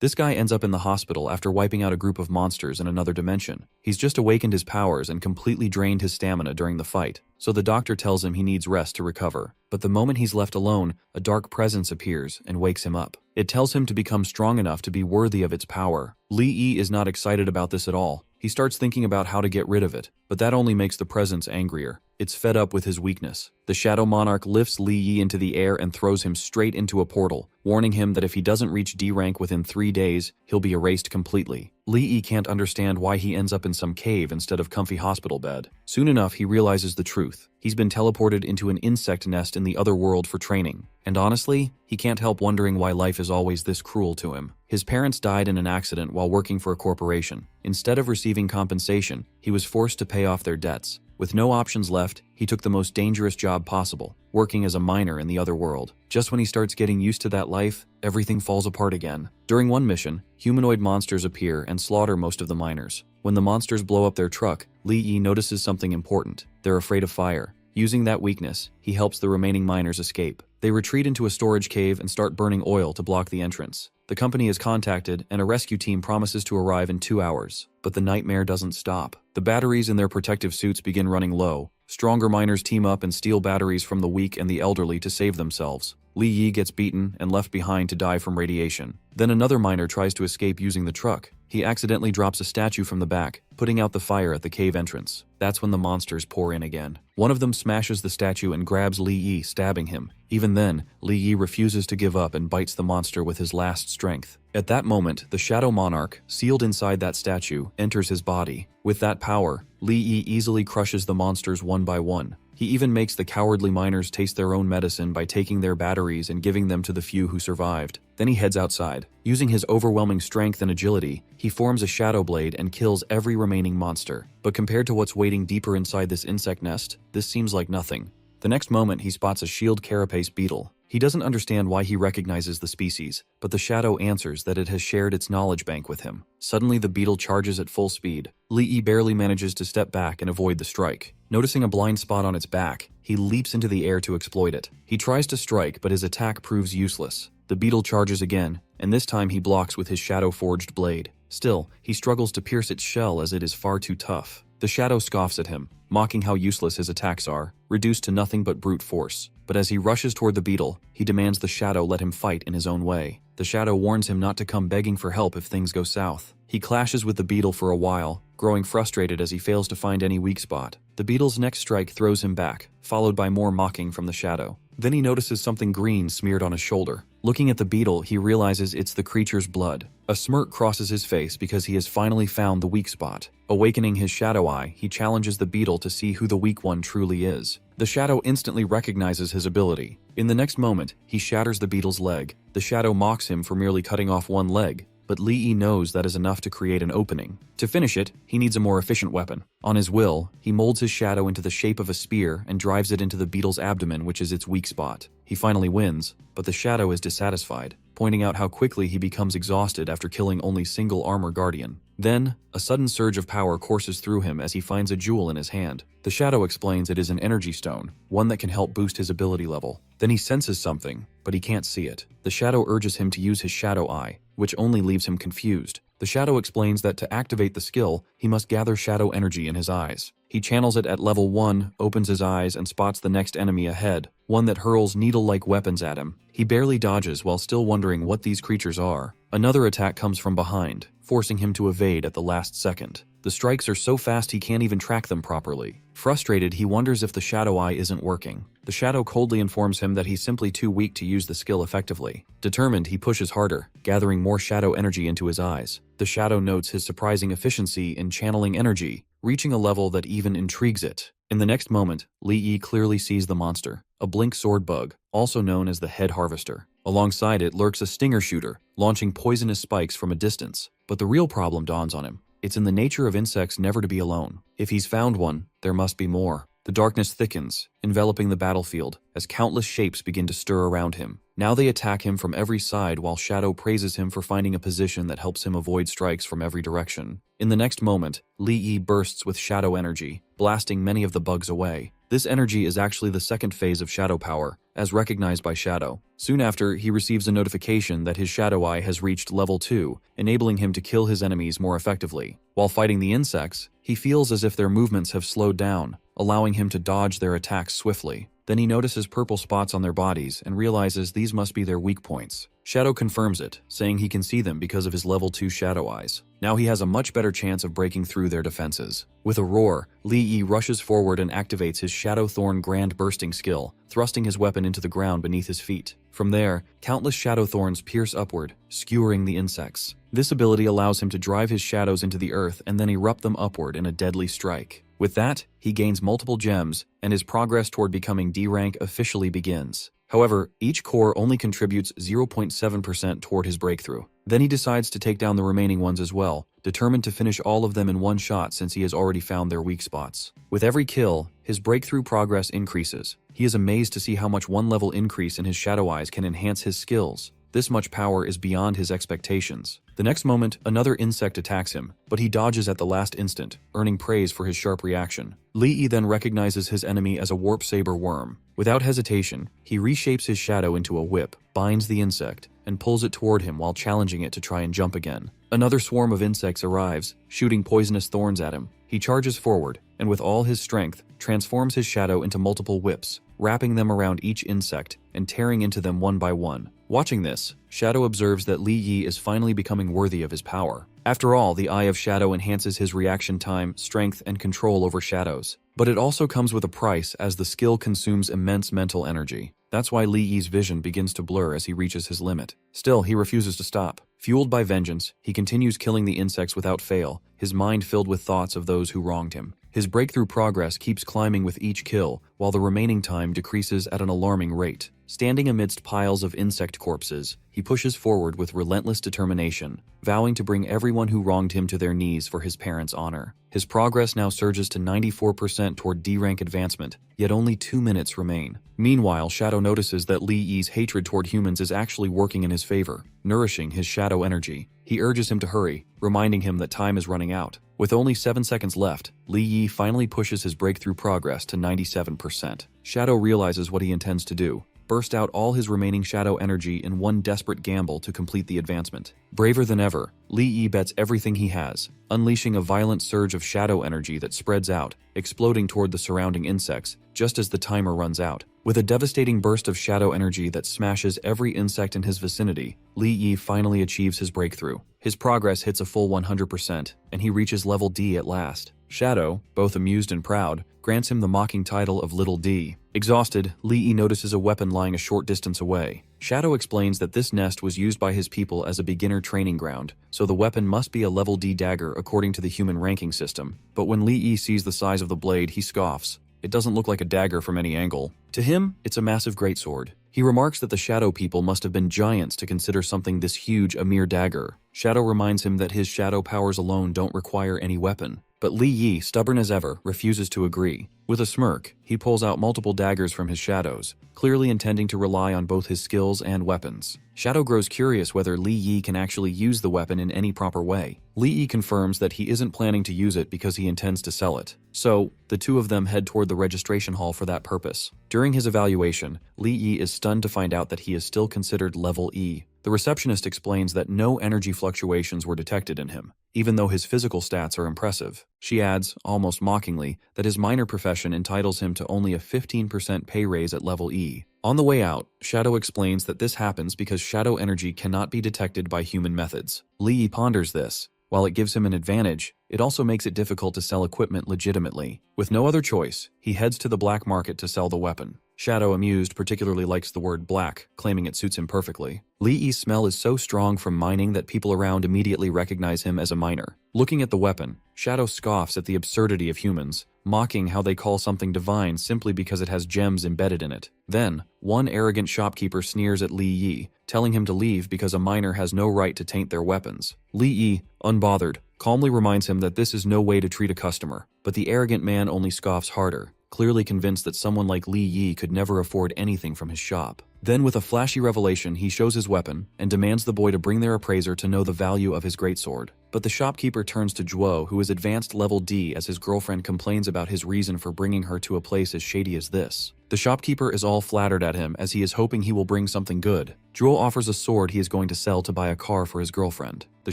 This guy ends up in the hospital after wiping out a group of monsters in another dimension. He's just awakened his powers and completely drained his stamina during the fight, so the doctor tells him he needs rest to recover. But the moment he's left alone, a dark presence appears and wakes him up. It tells him to become strong enough to be worthy of its power. Lee Yi is not excited about this at all. He starts thinking about how to get rid of it, but that only makes the presence angrier. It's fed up with his weakness. The Shadow Monarch lifts Lee Yi into the air and throws him straight into a portal, warning him that if he doesn't reach D rank within 3 days, he'll be erased completely. Lee Yi can't understand why he ends up in some cave instead of comfy hospital bed. Soon enough, he realizes the truth. He's been teleported into an insect nest in the other world for training. And honestly, he can't help wondering why life is always this cruel to him. His parents died in an accident while working for a corporation. Instead of receiving compensation, he was forced to pay off their debts. With no options left, he took the most dangerous job possible, working as a miner in the other world. Just when he starts getting used to that life, everything falls apart again. During one mission, humanoid monsters appear and slaughter most of the miners. When the monsters blow up their truck, Lee Yi notices something important. They're afraid of fire. Using that weakness, he helps the remaining miners escape. They retreat into a storage cave and start burning oil to block the entrance. The company is contacted and a rescue team promises to arrive in 2 hours. But the nightmare doesn't stop. The batteries in their protective suits begin running low. Stronger miners team up and steal batteries from the weak and the elderly to save themselves. Lee Yi gets beaten and left behind to die from radiation. Then another miner tries to escape using the truck. He accidentally drops a statue from the back, putting out the fire at the cave entrance. That's when the monsters pour in again. One of them smashes the statue and grabs Lee Yi, stabbing him. Even then, Lee Yi refuses to give up and bites the monster with his last strength. At that moment, the Shadow Monarch, sealed inside that statue, enters his body. With that power, Lee Yi easily crushes the monsters one by one. He even makes the cowardly miners taste their own medicine by taking their batteries and giving them to the few who survived. Then he heads outside. Using his overwhelming strength and agility, he forms a shadow blade and kills every remaining monster. But compared to what's waiting deeper inside this insect nest, this seems like nothing. The next moment, he spots a shield carapace beetle. He doesn't understand why he recognizes the species, but the shadow answers that it has shared its knowledge bank with him. Suddenly, the beetle charges at full speed. Lee Yi barely manages to step back and avoid the strike. Noticing a blind spot on its back, he leaps into the air to exploit it. He tries to strike, but his attack proves useless. The beetle charges again, and this time he blocks with his shadow-forged blade. Still, he struggles to pierce its shell as it is far too tough. The shadow scoffs at him, mocking how useless his attacks are, reduced to nothing but brute force. But as he rushes toward the beetle, he demands the shadow let him fight in his own way. The shadow warns him not to come begging for help if things go south. He clashes with the beetle for a while, growing frustrated as he fails to find any weak spot. The beetle's next strike throws him back, followed by more mocking from the shadow. Then he notices something green smeared on his shoulder. Looking at the beetle, he realizes it's the creature's blood. A smirk crosses his face because he has finally found the weak spot. Awakening his shadow eye, he challenges the beetle to see who the weak one truly is. The shadow instantly recognizes his ability. In the next moment, he shatters the beetle's leg. The shadow mocks him for merely cutting off one leg, but Lee Yi knows that is enough to create an opening. To finish it, he needs a more efficient weapon. On his will, he molds his shadow into the shape of a spear and drives it into the beetle's abdomen, which is its weak spot. He finally wins, but the shadow is dissatisfied, pointing out how quickly he becomes exhausted after killing only single armor guardian. Then, a sudden surge of power courses through him as he finds a jewel in his hand. The shadow explains it is an energy stone, one that can help boost his ability level. Then he senses something, but he can't see it. The shadow urges him to use his shadow eye, which only leaves him confused. The shadow explains that to activate the skill, he must gather shadow energy in his eyes. He channels it at level 1, opens his eyes, and spots the next enemy ahead, one that hurls needle-like weapons at him. He barely dodges while still wondering what these creatures are. Another attack comes from behind, forcing him to evade at the last second. The strikes are so fast he can't even track them properly. Frustrated, he wonders if the shadow eye isn't working. The shadow coldly informs him that he's simply too weak to use the skill effectively. Determined, he pushes harder, gathering more shadow energy into his eyes. The shadow notes his surprising efficiency in channeling energy, reaching a level that even intrigues it. In the next moment, Lee Yi clearly sees the monster, a blink sword bug, also known as the head harvester. Alongside it lurks a stinger shooter, launching poisonous spikes from a distance. But the real problem dawns on him. It's in the nature of insects never to be alone. If he's found one, there must be more. The darkness thickens, enveloping the battlefield, as countless shapes begin to stir around him. Now they attack him from every side while Shadow praises him for finding a position that helps him avoid strikes from every direction. In the next moment, Lee Yi bursts with shadow energy, blasting many of the bugs away. This energy is actually the second phase of shadow power, as recognized by Shadow. Soon after, he receives a notification that his Shadow Eye has reached level 2, enabling him to kill his enemies more effectively. While fighting the insects, he feels as if their movements have slowed down, allowing him to dodge their attacks swiftly. Then he notices purple spots on their bodies and realizes these must be their weak points. Shadow confirms it, saying he can see them because of his level 2 Shadow Eyes. Now he has a much better chance of breaking through their defenses. With a roar, Li Yi rushes forward and activates his Shadow Thorn Grand Bursting skill, thrusting his weapon into the ground beneath his feet. From there, countless Shadow Thorns pierce upward, skewering the insects. This ability allows him to drive his shadows into the earth and then erupt them upward in a deadly strike. With that, he gains multiple gems, and his progress toward becoming D rank officially begins. However, each core only contributes 0.7% toward his breakthrough. Then he decides to take down the remaining ones as well, determined to finish all of them in one shot since he has already found their weak spots. With every kill, his breakthrough progress increases. He is amazed to see how much one level increase in his Shadow Eyes can enhance his skills. This much power is beyond his expectations. The next moment, another insect attacks him, but he dodges at the last instant, earning praise for his sharp reaction. Li Yi then recognizes his enemy as a warp saber worm. Without hesitation, he reshapes his shadow into a whip, binds the insect, and pulls it toward him while challenging it to try and jump again. Another swarm of insects arrives, shooting poisonous thorns at him. He charges forward, and with all his strength, transforms his shadow into multiple whips, wrapping them around each insect and tearing into them one by one. Watching this, Shadow observes that Li Yi is finally becoming worthy of his power. After all, the Eye of Shadow enhances his reaction time, strength, and control over shadows. But it also comes with a price, as the skill consumes immense mental energy. That's why Li Yi's vision begins to blur as he reaches his limit. Still, he refuses to stop. Fueled by vengeance, he continues killing the insects without fail, his mind filled with thoughts of those who wronged him. His breakthrough progress keeps climbing with each kill, while the remaining time decreases at an alarming rate. Standing amidst piles of insect corpses, he pushes forward with relentless determination, vowing to bring everyone who wronged him to their knees for his parents' honor. His progress now surges to 94% toward D-rank advancement, yet only 2 minutes remain. Meanwhile, Shadow notices that Li Yi's hatred toward humans is actually working in his favor, nourishing his shadow energy. He urges him to hurry, reminding him that time is running out. With only 7 seconds left, Li Yi finally pushes his breakthrough progress to 97%. Shadow realizes what he intends to do. Burst out all his remaining shadow energy in one desperate gamble to complete the advancement. Braver than ever, Li Yi bets everything he has, unleashing a violent surge of shadow energy that spreads out, exploding toward the surrounding insects, just as the timer runs out. With a devastating burst of shadow energy that smashes every insect in his vicinity, Li Yi finally achieves his breakthrough. His progress hits a full 100%, and he reaches level D at last. Shadow, both amused and proud, grants him the mocking title of Little D. Exhausted, Li Yi notices a weapon lying a short distance away. Shadow explains that this nest was used by his people as a beginner training ground, so the weapon must be a level D dagger according to the human ranking system. But when Li Yi sees the size of the blade, he scoffs. It doesn't look like a dagger from any angle. To him, it's a massive greatsword. He remarks that the Shadow people must have been giants to consider something this huge a mere dagger. Shadow reminds him that his shadow powers alone don't require any weapon. But Li Yi, stubborn as ever, refuses to agree. With a smirk, he pulls out multiple daggers from his shadows, clearly intending to rely on both his skills and weapons. Shadow grows curious whether Li Yi can actually use the weapon in any proper way. Li Yi confirms that he isn't planning to use it because he intends to sell it. So, the two of them head toward the registration hall for that purpose. During his evaluation, Li Yi is stunned to find out that he is still considered level E. The receptionist explains that no energy fluctuations were detected in him, even though his physical stats are impressive. She adds, almost mockingly, that his minor profession entitles him to only a 15% pay raise at level E. On the way out, Shadow explains that this happens because shadow energy cannot be detected by human methods. Li Yi ponders this. While it gives him an advantage, it also makes it difficult to sell equipment legitimately. With no other choice, he heads to the black market to sell the weapon. Shadow, amused, particularly likes the word black, claiming it suits him perfectly. Li Yi's smell is so strong from mining that people around immediately recognize him as a miner. Looking at the weapon, Shadow scoffs at the absurdity of humans, mocking how they call something divine simply because it has gems embedded in it. Then, one arrogant shopkeeper sneers at Li Yi, telling him to leave because a miner has no right to taint their weapons. Li Yi, unbothered, calmly reminds him that this is no way to treat a customer, but the arrogant man only scoffs harder, clearly convinced that someone like Li Yi could never afford anything from his shop. Then with a flashy revelation, he shows his weapon and demands the boy to bring their appraiser to know the value of his greatsword. But the shopkeeper turns to Zhuo, who is advanced level D, as his girlfriend complains about his reason for bringing her to a place as shady as this. The shopkeeper is all flattered at him as he is hoping he will bring something good. Zhuo offers a sword he is going to sell to buy a car for his girlfriend. The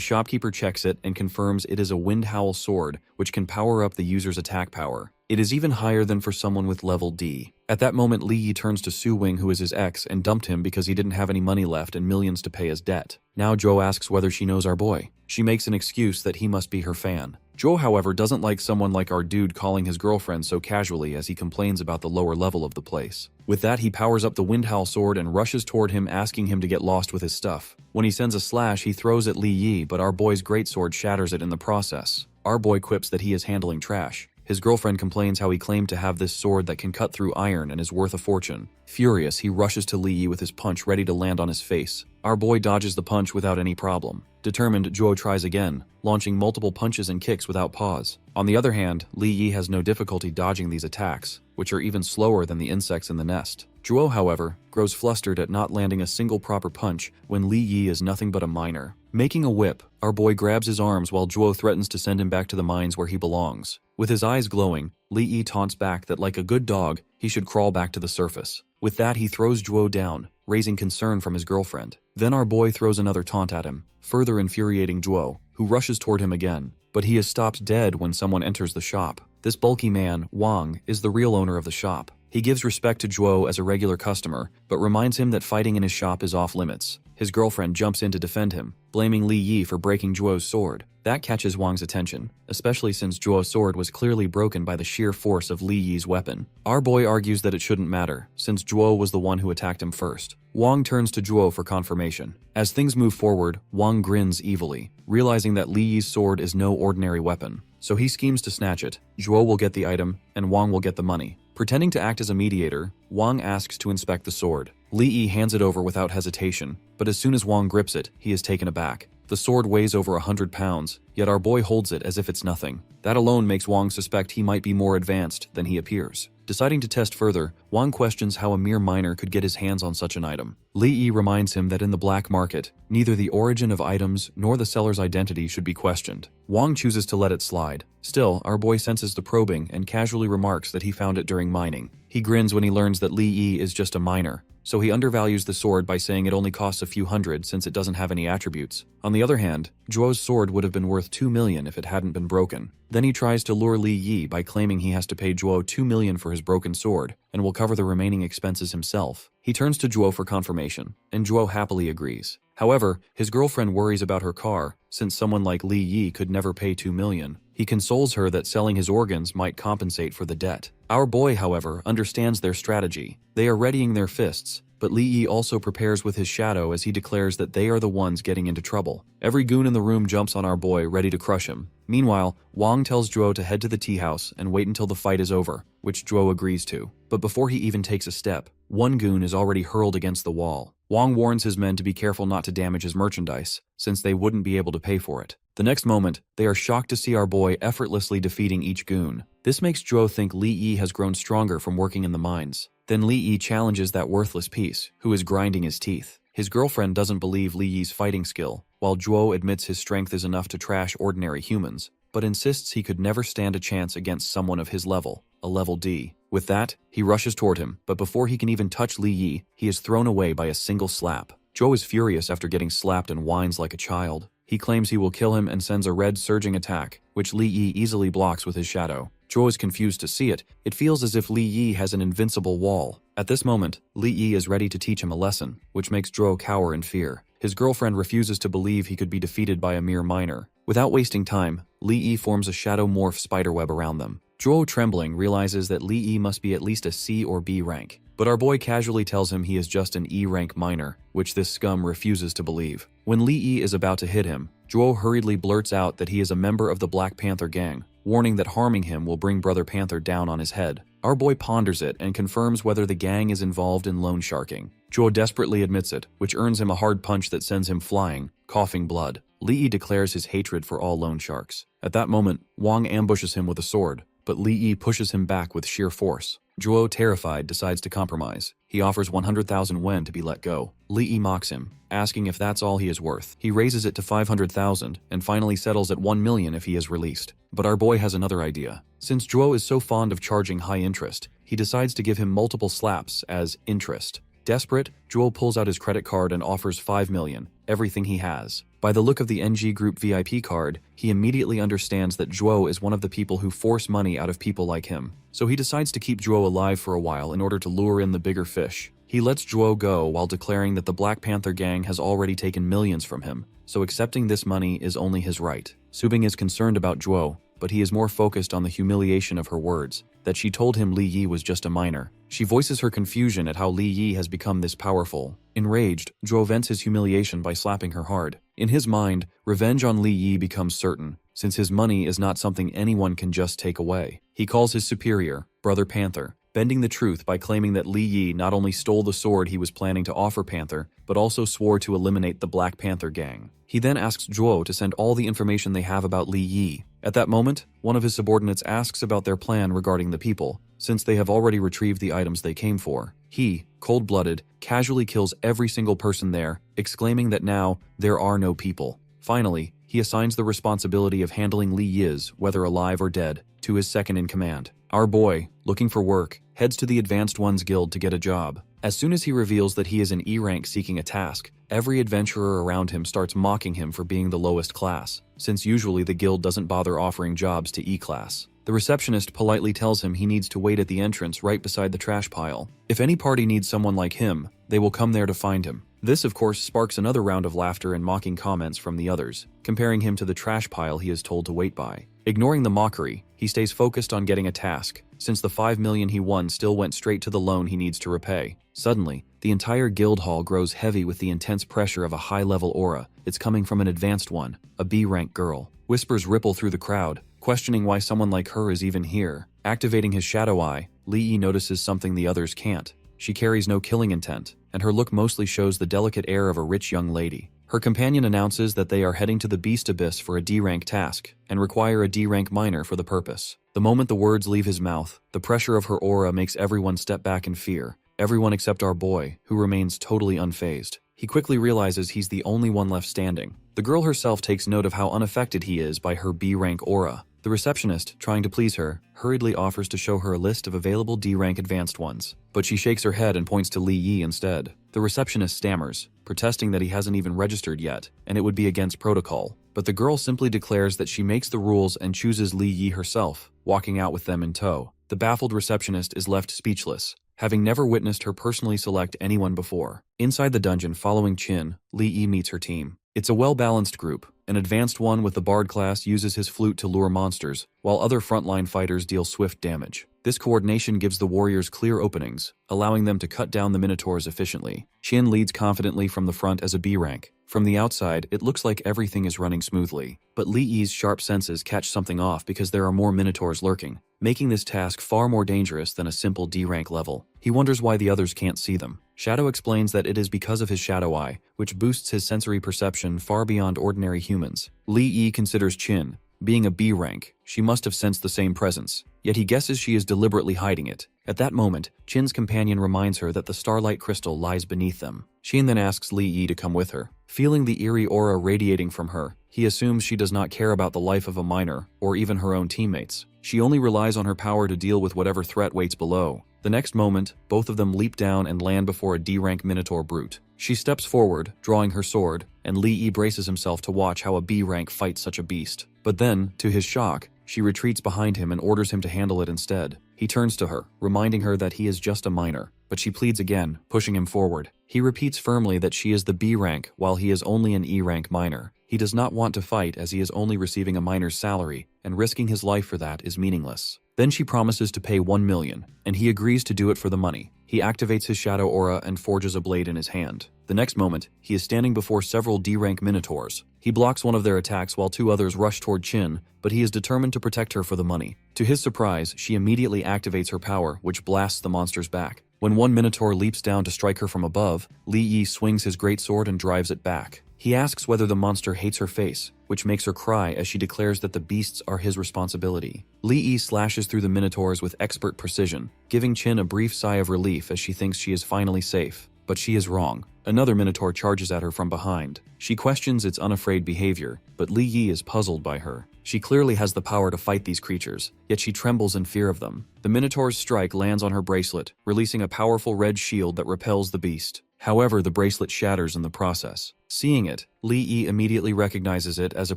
shopkeeper checks it and confirms it is a wind howl sword, which can power up the user's attack power. It is even higher than for someone with level D. At that moment, Li Yi turns to Su Wing, who is his ex, and dumped him because he didn't have any money left and millions to pay his debt. Now Zhuo asks whether she knows our boy. She makes an excuse that he must be her fan. Zhuo, however, doesn't like someone like our dude calling his girlfriend so casually, as he complains about the lower level of the place. With that, he powers up the wind howl sword and rushes toward him, asking him to get lost with his stuff. When he sends a slash, he throws at Li Yi, but our boy's greatsword shatters it in the process. Our boy quips that he is handling trash. His girlfriend complains how he claimed to have this sword that can cut through iron and is worth a fortune. Furious, he rushes to Li Yi with his punch ready to land on his face. Our boy dodges the punch without any problem. Determined, Zhuo tries again, launching multiple punches and kicks without pause. On the other hand, Li Yi has no difficulty dodging these attacks, which are even slower than the insects in the nest. Zhuo, however, grows flustered at not landing a single proper punch when Li Yi is nothing but a miner. Making a whip, our boy grabs his arms while Zhuo threatens to send him back to the mines where he belongs. With his eyes glowing, Li Yi taunts back that like a good dog, he should crawl back to the surface. With that, he throws Zhuo down, raising concern from his girlfriend. Then our boy throws another taunt at him, further infuriating Zhuo, who rushes toward him again. But he is stopped dead when someone enters the shop. This bulky man, Wang, is the real owner of the shop. He gives respect to Zhuo as a regular customer, but reminds him that fighting in his shop is off limits. His girlfriend jumps in to defend him, blaming Li Yi for breaking Zhuo's sword. That catches Wang's attention, especially since Zhuo's sword was clearly broken by the sheer force of Li Yi's weapon. Our boy argues that it shouldn't matter, since Zhuo was the one who attacked him first. Wang turns to Zhuo for confirmation. As things move forward, Wang grins evilly, realizing that Li Yi's sword is no ordinary weapon. So he schemes to snatch it. Zhuo will get the item, and Wang will get the money. Pretending to act as a mediator, Wang asks to inspect the sword. Li Yi hands it over without hesitation, but as soon as Wang grips it, he is taken aback. The sword weighs over 100 pounds, yet our boy holds it as if it's nothing. That alone makes Wang suspect he might be more advanced than he appears. Deciding to test further, Wang questions how a mere miner could get his hands on such an item. Li Yi reminds him that in the black market, neither the origin of items nor the seller's identity should be questioned. Wang chooses to let it slide. Still, our boy senses the probing and casually remarks that he found it during mining. He grins when he learns that Li Yi is just a miner, so he undervalues the sword by saying it only costs a few hundred since it doesn't have any attributes. On the other hand, Zhuo's sword would have been worth 2 million if it hadn't been broken. Then he tries to lure Li Yi by claiming he has to pay Zhuo 2 million for his broken sword and will cover the remaining expenses himself. He turns to Zhuo for confirmation, and Zhuo happily agrees. However, his girlfriend worries about her car, since someone like Li Yi could never pay 2 million. He consoles her that selling his organs might compensate for the debt. Our boy, however, understands their strategy. They are readying their fists, but Li Yi also prepares with his shadow as he declares that they are the ones getting into trouble. Every goon in the room jumps on our boy, ready to crush him. Meanwhile, Wang tells Zhuo to head to the tea house and wait until the fight is over, which Zhuo agrees to. But before he even takes a step, one goon is already hurled against the wall. Wang warns his men to be careful not to damage his merchandise, since they wouldn't be able to pay for it. The next moment, they are shocked to see our boy effortlessly defeating each goon. This makes Zhuo think Li Yi has grown stronger from working in the mines. Then Li Yi challenges that worthless piece, who is grinding his teeth. His girlfriend doesn't believe Li Yi's fighting skill, while Zhuo admits his strength is enough to trash ordinary humans, but insists he could never stand a chance against someone of his level, a level D. With that, he rushes toward him, but before he can even touch Li Yi, he is thrown away by a single slap. Zhuo is furious after getting slapped and whines like a child. He claims he will kill him and sends a red surging attack, which Li Yi easily blocks with his shadow. Zhuo is confused to see it. It feels as if Li Yi has an invincible wall. At this moment, Li Yi is ready to teach him a lesson, which makes Zhuo cower in fear. His girlfriend refuses to believe he could be defeated by a mere miner. Without wasting time, Li Yi forms a shadow morph spiderweb around them. Zhuo, trembling, realizes that Li Yi must be at least a C or B rank. But our boy casually tells him he is just an E rank miner, which this scum refuses to believe. When Li Yi is about to hit him, Zhuo hurriedly blurts out that he is a member of the Black Panther gang, warning that harming him will bring Brother Panther down on his head. Our boy ponders it and confirms whether the gang is involved in loan sharking. Zhuo desperately admits it, which earns him a hard punch that sends him flying, coughing blood. Li Yi declares his hatred for all loan sharks. At that moment, Wang ambushes him with a sword, but Li Yi pushes him back with sheer force. Zhuo, terrified, decides to compromise. He offers 100,000 wen to be let go. Li Yi mocks him, asking if that's all he is worth. He raises it to 500,000 and finally settles at 1 million if he is released. But our boy has another idea. Since Zhuo is so fond of charging high interest, he decides to give him multiple slaps as interest. Desperate, Zhuo pulls out his credit card and offers 5 million, everything he has. By the look of the NG Group VIP card, he immediately understands that Zhuo is one of the people who force money out of people like him. So he decides to keep Zhuo alive for a while in order to lure in the bigger fish. He lets Zhuo go while declaring that the Black Panther gang has already taken millions from him, so accepting this money is only his right. Subing is concerned about Zhuo, but he is more focused on the humiliation of her words, that she told him Li Yi was just a minor. She voices her confusion at how Li Yi has become this powerful. Enraged, Zhuo vents his humiliation by slapping her hard. In his mind, revenge on Li Yi becomes certain, since his money is not something anyone can just take away. He calls his superior, Brother Panther, bending the truth by claiming that Li Yi not only stole the sword he was planning to offer Panther, but also swore to eliminate the Black Panther gang. He then asks Zhuo to send all the information they have about Li Yi. At that moment, one of his subordinates asks about their plan regarding the people, since they have already retrieved the items they came for. He, cold-blooded, casually kills every single person there, exclaiming that now, there are no people. Finally, he assigns the responsibility of handling Li Yi's, whether alive or dead, to his second-in-command. Our boy, looking for work, heads to the Advanced Ones Guild to get a job. As soon as he reveals that he is an E rank seeking a task, every adventurer around him starts mocking him for being the lowest class, since usually the guild doesn't bother offering jobs to E class. The receptionist politely tells him he needs to wait at the entrance right beside the trash pile. If any party needs someone like him, they will come there to find him. This, of course, sparks another round of laughter and mocking comments from the others, comparing him to the trash pile he is told to wait by. Ignoring the mockery, he stays focused on getting a task, since the 5 million he won still went straight to the loan he needs to repay. Suddenly, the entire guild hall grows heavy with the intense pressure of a high-level aura. It's coming from an advanced one, a B-rank girl. Whispers ripple through the crowd, questioning why someone like her is even here. Activating his shadow eye, Li Yi notices something the others can't. She carries no killing intent, and her look mostly shows the delicate air of a rich young lady. Her companion announces that they are heading to the Beast Abyss for a D-rank task, and require a D-rank miner for the purpose. The moment the words leave his mouth, the pressure of her aura makes everyone step back in fear. Everyone except our boy, who remains totally unfazed. He quickly realizes he's the only one left standing. The girl herself takes note of how unaffected he is by her B-rank aura. The receptionist, trying to please her, hurriedly offers to show her a list of available D-rank advanced ones, but she shakes her head and points to Li Yi instead. The receptionist stammers, protesting that he hasn't even registered yet, and it would be against protocol. But the girl simply declares that she makes the rules and chooses Li Yi herself, walking out with them in tow. The baffled receptionist is left speechless, having never witnessed her personally select anyone before. Inside the dungeon following Qin, Li Yi meets her team. It's a well-balanced group. An advanced one with the Bard class uses his flute to lure monsters, while other frontline fighters deal swift damage. This coordination gives the warriors clear openings, allowing them to cut down the minotaurs efficiently. Qin leads confidently from the front as a B rank. From the outside, it looks like everything is running smoothly. But Li Yi's sharp senses catch something off because there are more minotaurs lurking, making this task far more dangerous than a simple D-rank level. He wonders why the others can't see them. Shadow explains that it is because of his shadow eye, which boosts his sensory perception far beyond ordinary humans. Li Yi considers Qin. Being a B rank, she must have sensed the same presence, yet he guesses she is deliberately hiding it. At that moment, Qin's companion reminds her that the starlight crystal lies beneath them. Qin then asks Li Yi to come with her. Feeling the eerie aura radiating from her, he assumes she does not care about the life of a miner, or even her own teammates. She only relies on her power to deal with whatever threat waits below. The next moment, both of them leap down and land before a D-rank Minotaur brute. She steps forward, drawing her sword, and Li Yi braces himself to watch how a B-rank fights such a beast. But then, to his shock, she retreats behind him and orders him to handle it instead. He turns to her, reminding her that he is just a minor, but she pleads again, pushing him forward. He repeats firmly that she is the B rank while he is only an E rank minor. He does not want to fight as he is only receiving a miner's salary, and risking his life for that is meaningless. Then she promises to pay 1 million, and he agrees to do it for the money. He activates his shadow aura and forges a blade in his hand. The next moment, he is standing before several D-rank minotaurs. He blocks one of their attacks while 2 others rush toward Qin, but he is determined to protect her for the money. To his surprise, she immediately activates her power, which blasts the monsters back. When one minotaur leaps down to strike her from above, Li Yi swings his greatsword and drives it back. He asks whether the monster hates her face, which makes her cry as she declares that the beasts are his responsibility. Lee slashes through the minotaurs with expert precision, giving Chin a brief sigh of relief as she thinks she is finally safe. But she is wrong. Another minotaur charges at her from behind. She questions its unafraid behavior, but Li Yi is puzzled by her. She clearly has the power to fight these creatures, yet she trembles in fear of them. The minotaur's strike lands on her bracelet, releasing a powerful red shield that repels the beast. However, the bracelet shatters in the process. Seeing it, Li Yi immediately recognizes it as a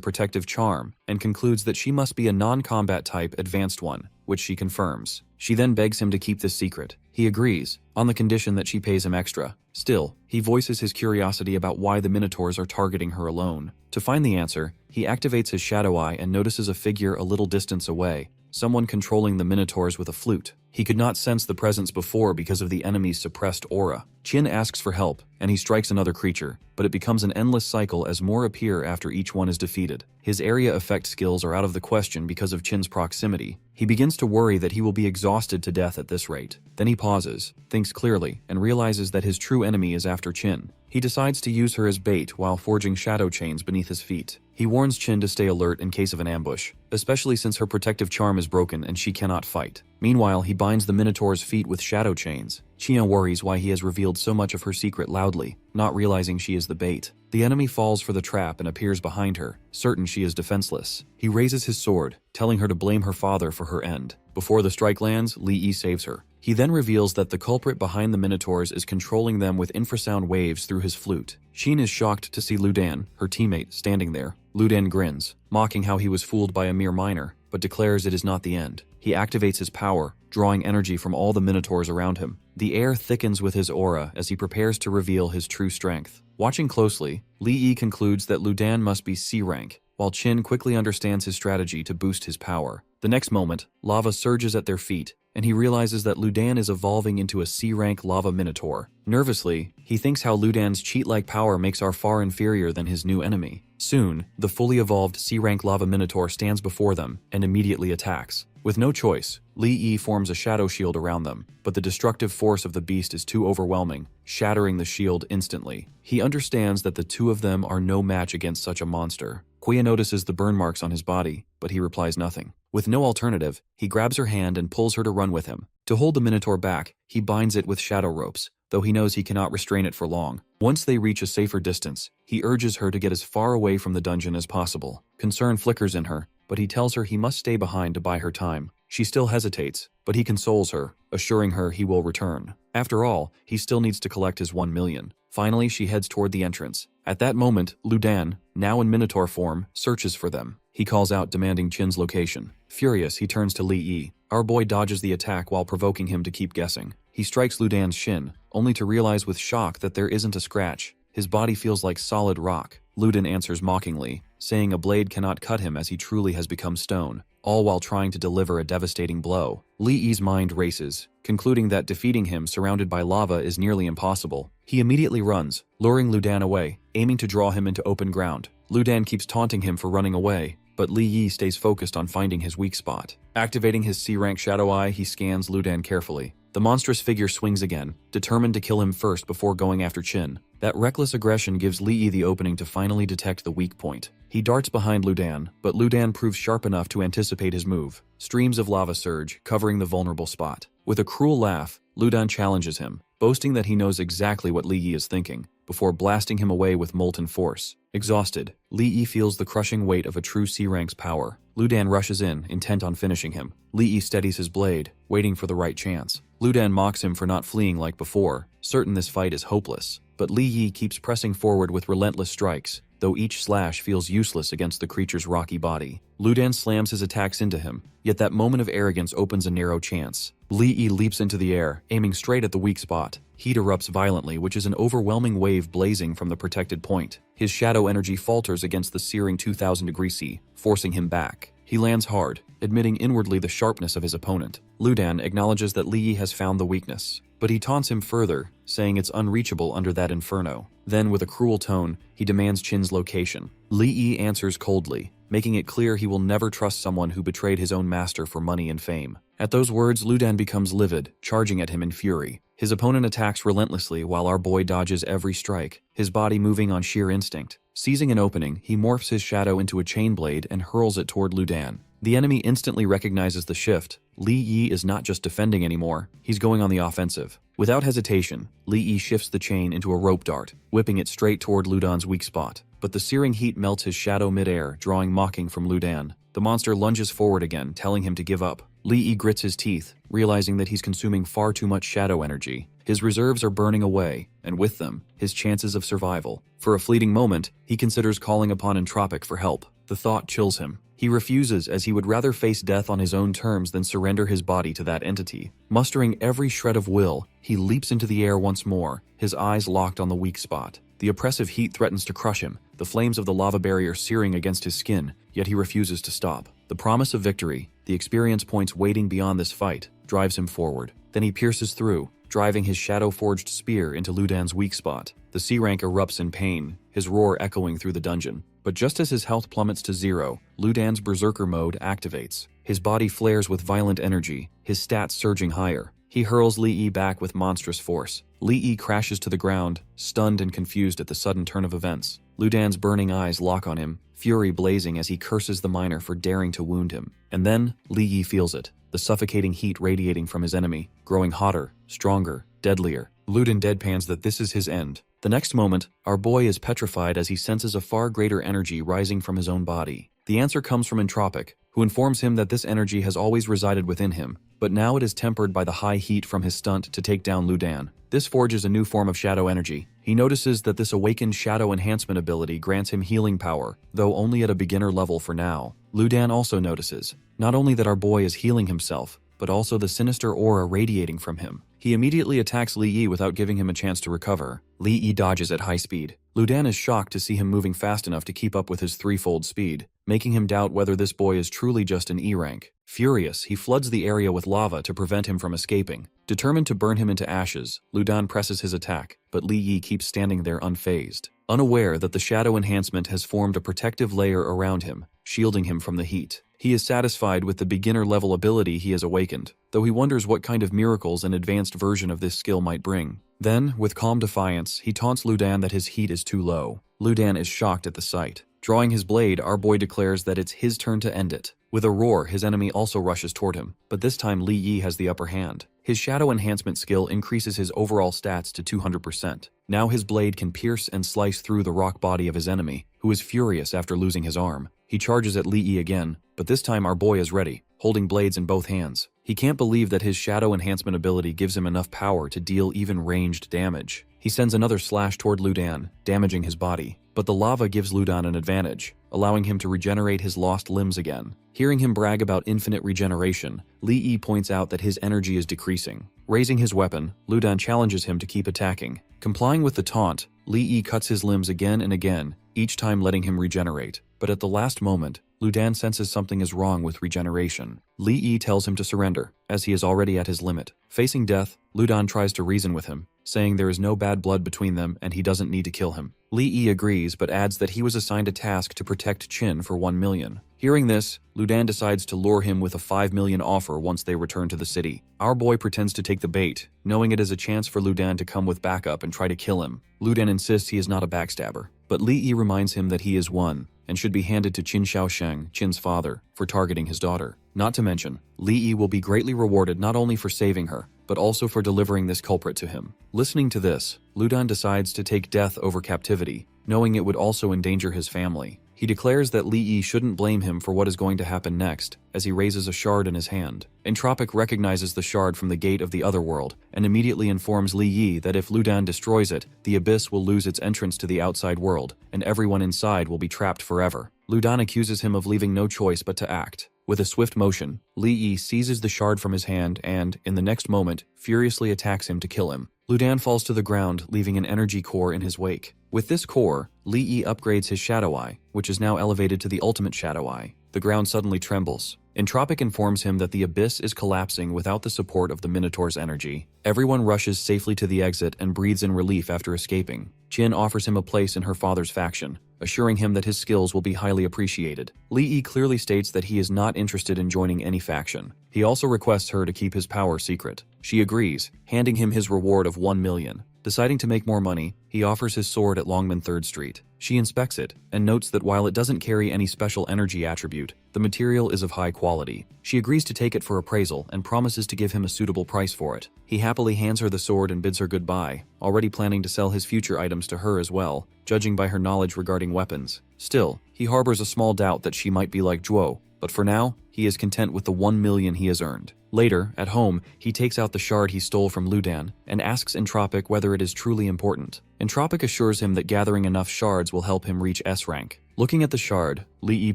protective charm and concludes that she must be a non-combat type advanced one, which she confirms. She then begs him to keep this secret. He agrees, on the condition that she pays him extra. Still, he voices his curiosity about why the minotaurs are targeting her alone. To find the answer, he activates his shadow eye and notices a figure a little distance away, someone controlling the minotaurs with a flute. He could not sense the presence before because of the enemy's suppressed aura. Chin asks for help, and he strikes another creature, but it becomes an endless cycle as more appear after each one is defeated. His area effect skills are out of the question because of Chin's proximity. He begins to worry that he will be exhausted to death at this rate. Then he pauses, thinks clearly, and realizes that his true enemy is after Chin. He decides to use her as bait while forging shadow chains beneath his feet. He warns Chin to stay alert in case of an ambush, especially since her protective charm is broken and she cannot fight. Meanwhile, he binds the minotaur's feet with shadow chains. Chia worries why he has revealed so much of her secret loudly, not realizing she is the bait. The enemy falls for the trap and appears behind her, certain she is defenseless. He raises his sword, telling her to blame her father for her end. Before the strike lands, Li Yi saves her. He then reveals that the culprit behind the minotaurs is controlling them with infrasound waves through his flute. Sheen is shocked to see Ludan, her teammate, standing there. Ludan grins, mocking how he was fooled by a mere minor, but declares it is not the end. He activates his power, drawing energy from all the minotaurs around him. The air thickens with his aura as he prepares to reveal his true strength. Watching closely, Li Yi concludes that Ludan must be C rank, while Chin quickly understands his strategy to boost his power. The next moment, lava surges at their feet, and he realizes that Ludan is evolving into a C-rank lava minotaur. Nervously, he thinks how Ludan's cheat-like power makes her far inferior than his new enemy. Soon, the fully evolved C-rank lava minotaur stands before them and immediately attacks. With no choice, Li Yi forms a shadow shield around them, but the destructive force of the beast is too overwhelming, shattering the shield instantly. He understands that the two of them are no match against such a monster. Kuya notices the burn marks on his body, but he replies nothing. With no alternative, he grabs her hand and pulls her to run with him. To hold the minotaur back, he binds it with shadow ropes, though he knows he cannot restrain it for long. Once they reach a safer distance, he urges her to get as far away from the dungeon as possible. Concern flickers in her, but he tells her he must stay behind to buy her time. She still hesitates, but he consoles her, assuring her he will return. After all, he still needs to collect his 1 million. Finally, she heads toward the entrance. At that moment, Ludan, now in minotaur form, searches for them. He calls out, demanding Chin's location. Furious, he turns to Li Yi. Our boy dodges the attack while provoking him to keep guessing. He strikes Ludan's shin, only to realize with shock that there isn't a scratch. His body feels like solid rock. Ludan answers mockingly, saying a blade cannot cut him as he truly has become stone, all while trying to deliver a devastating blow. Li Yi's mind races, concluding that defeating him surrounded by lava is nearly impossible. He immediately runs, luring Ludan away, aiming to draw him into open ground. Ludan keeps taunting him for running away, but Li Yi stays focused on finding his weak spot. Activating his C-rank shadow eye, he scans Ludan carefully. The monstrous figure swings again, determined to kill him first before going after Chin. That reckless aggression gives Li Yi the opening to finally detect the weak point. He darts behind Ludan, but Ludan proves sharp enough to anticipate his move. Streams of lava surge, covering the vulnerable spot. With a cruel laugh, Ludan challenges him, boasting that he knows exactly what Li Yi is thinking, before blasting him away with molten force. Exhausted, Li Yi feels the crushing weight of a true C-rank's power. Ludan rushes in, intent on finishing him. Li Yi steadies his blade, waiting for the right chance. Ludan mocks him for not fleeing like before, certain this fight is hopeless. But Li Yi keeps pressing forward with relentless strikes, though each slash feels useless against the creature's rocky body. Ludan slams his attacks into him, yet that moment of arrogance opens a narrow chance. Li Yi leaps into the air, aiming straight at the weak spot. Heat erupts violently, which is an overwhelming wave blazing from the protected point. His shadow energy falters against the searing 2000-degree C, forcing him back. He lands hard, admitting inwardly the sharpness of his opponent. Ludan acknowledges that Li Yi has found the weakness, but he taunts him further, saying it's unreachable under that inferno. Then, with a cruel tone, he demands Chin's location. Li Yi answers coldly, making it clear he will never trust someone who betrayed his own master for money and fame. At those words, Ludan becomes livid, charging at him in fury. His opponent attacks relentlessly while our boy dodges every strike, his body moving on sheer instinct. Seizing an opening, he morphs his shadow into a chain blade and hurls it toward Ludan. The enemy instantly recognizes the shift. Li Yi is not just defending anymore, he's going on the offensive. Without hesitation, Li Yi shifts the chain into a rope dart, whipping it straight toward Ludan's weak spot. But the searing heat melts his shadow midair, drawing mocking from Ludan. The monster lunges forward again, telling him to give up. Li Yi grits his teeth, realizing that he's consuming far too much shadow energy. His reserves are burning away, and with them, his chances of survival. For a fleeting moment, he considers calling upon Entropic for help. The thought chills him. He refuses, as he would rather face death on his own terms than surrender his body to that entity. Mustering every shred of will, he leaps into the air once more, his eyes locked on the weak spot. The oppressive heat threatens to crush him, the flames of the lava barrier searing against his skin, yet he refuses to stop. The promise of victory, the experience points waiting beyond this fight, drives him forward. Then he pierces through, driving his shadow-forged spear into Ludan's weak spot. The C-rank erupts in pain, his roar echoing through the dungeon. But just as his health plummets to 0, Ludan's berserker mode activates. His body flares with violent energy, his stats surging higher. He hurls Li Yi back with monstrous force. Li Yi crashes to the ground, stunned and confused at the sudden turn of events. Ludan's burning eyes lock on him, fury blazing as he curses the miner for daring to wound him. And then, Li Yi feels it, the suffocating heat radiating from his enemy, growing hotter, stronger, deadlier. Ludan deadpans that this is his end. The next moment, our boy is petrified as he senses a far greater energy rising from his own body. The answer comes from Entropic, who informs him that this energy has always resided within him, but now it is tempered by the high heat from his stunt to take down Ludan. This forges a new form of shadow energy. He notices that this awakened shadow enhancement ability grants him healing power, though only at a beginner level for now. Ludan also notices, not only that our boy is healing himself, but also the sinister aura radiating from him. He immediately attacks Li Yi without giving him a chance to recover. Li Yi dodges at high speed. Ludan is shocked to see him moving fast enough to keep up with his threefold speed, making him doubt whether this boy is truly just an E rank. Furious, he floods the area with lava to prevent him from escaping. Determined to burn him into ashes, Ludan presses his attack, but Li Yi keeps standing there unfazed, unaware that the shadow enhancement has formed a protective layer around him, shielding him from the heat. He is satisfied with the beginner-level ability he has awakened, though he wonders what kind of miracles an advanced version of this skill might bring. Then, with calm defiance, he taunts Ludan that his heat is too low. Ludan is shocked at the sight. Drawing his blade, our boy declares that it's his turn to end it. With a roar, his enemy also rushes toward him, but this time Li Yi has the upper hand. His shadow enhancement skill increases his overall stats to 200%. Now his blade can pierce and slice through the rock body of his enemy, who is furious after losing his arm. He charges at Li Yi again, but this time our boy is ready, holding blades in both hands. He can't believe that his shadow enhancement ability gives him enough power to deal even ranged damage. He sends another slash toward Ludan, damaging his body. But the lava gives Ludan an advantage, allowing him to regenerate his lost limbs again. Hearing him brag about infinite regeneration, Li Yi points out that his energy is decreasing. Raising his weapon, Ludan challenges him to keep attacking. Complying with the taunt, Li Yi cuts his limbs again and again, each time letting him regenerate. But at the last moment, Ludan senses something is wrong with regeneration. Li Yi tells him to surrender, as he is already at his limit. Facing death, Ludan tries to reason with him, saying there is no bad blood between them and he doesn't need to kill him. Li Yi agrees, but adds that he was assigned a task to protect Qin for 1 million. Hearing this, Ludan decides to lure him with a 5 million offer once they return to the city. Our boy pretends to take the bait, knowing it is a chance for Ludan to come with backup and try to kill him. Ludan insists he is not a backstabber, but Li Yi reminds him that he is one, and should be handed to Qin Shaosheng, Qin's father, for targeting his daughter. Not to mention, Li Yi will be greatly rewarded not only for saving her, but also for delivering this culprit to him. Listening to this, Ludan decides to take death over captivity, knowing it would also endanger his family. He declares that Li Yi shouldn't blame him for what is going to happen next, as he raises a shard in his hand. Entropic recognizes the shard from the gate of the other world, and immediately informs Li Yi that if Ludan destroys it, the abyss will lose its entrance to the outside world, and everyone inside will be trapped forever. Ludan accuses him of leaving no choice but to act. With a swift motion, Li Yi seizes the shard from his hand and, in the next moment, furiously attacks him to kill him. Ludan falls to the ground, leaving an energy core in his wake. With this core, Li Yi upgrades his Shadow Eye, which is now elevated to the ultimate Shadow Eye. The ground suddenly trembles. Entropic informs him that the abyss is collapsing without the support of the Minotaur's energy. Everyone rushes safely to the exit and breathes in relief after escaping. Qin offers him a place in her father's faction, assuring him that his skills will be highly appreciated. Lee clearly states that he is not interested in joining any faction. He also requests her to keep his power secret. She agrees, handing him his reward of 1 million. Deciding to make more money, he offers his sword at Longman 3rd Street. She inspects it, and notes that while it doesn't carry any special energy attribute, the material is of high quality. She agrees to take it for appraisal and promises to give him a suitable price for it. He happily hands her the sword and bids her goodbye, already planning to sell his future items to her as well, judging by her knowledge regarding weapons. Still, he harbors a small doubt that she might be like Zhuo, but for now, he is content with the 1 million he has earned. Later, at home, he takes out the shard he stole from Ludan and asks Entropic whether it is truly important. Entropic assures him that gathering enough shards will help him reach S rank. Looking at the shard, Lee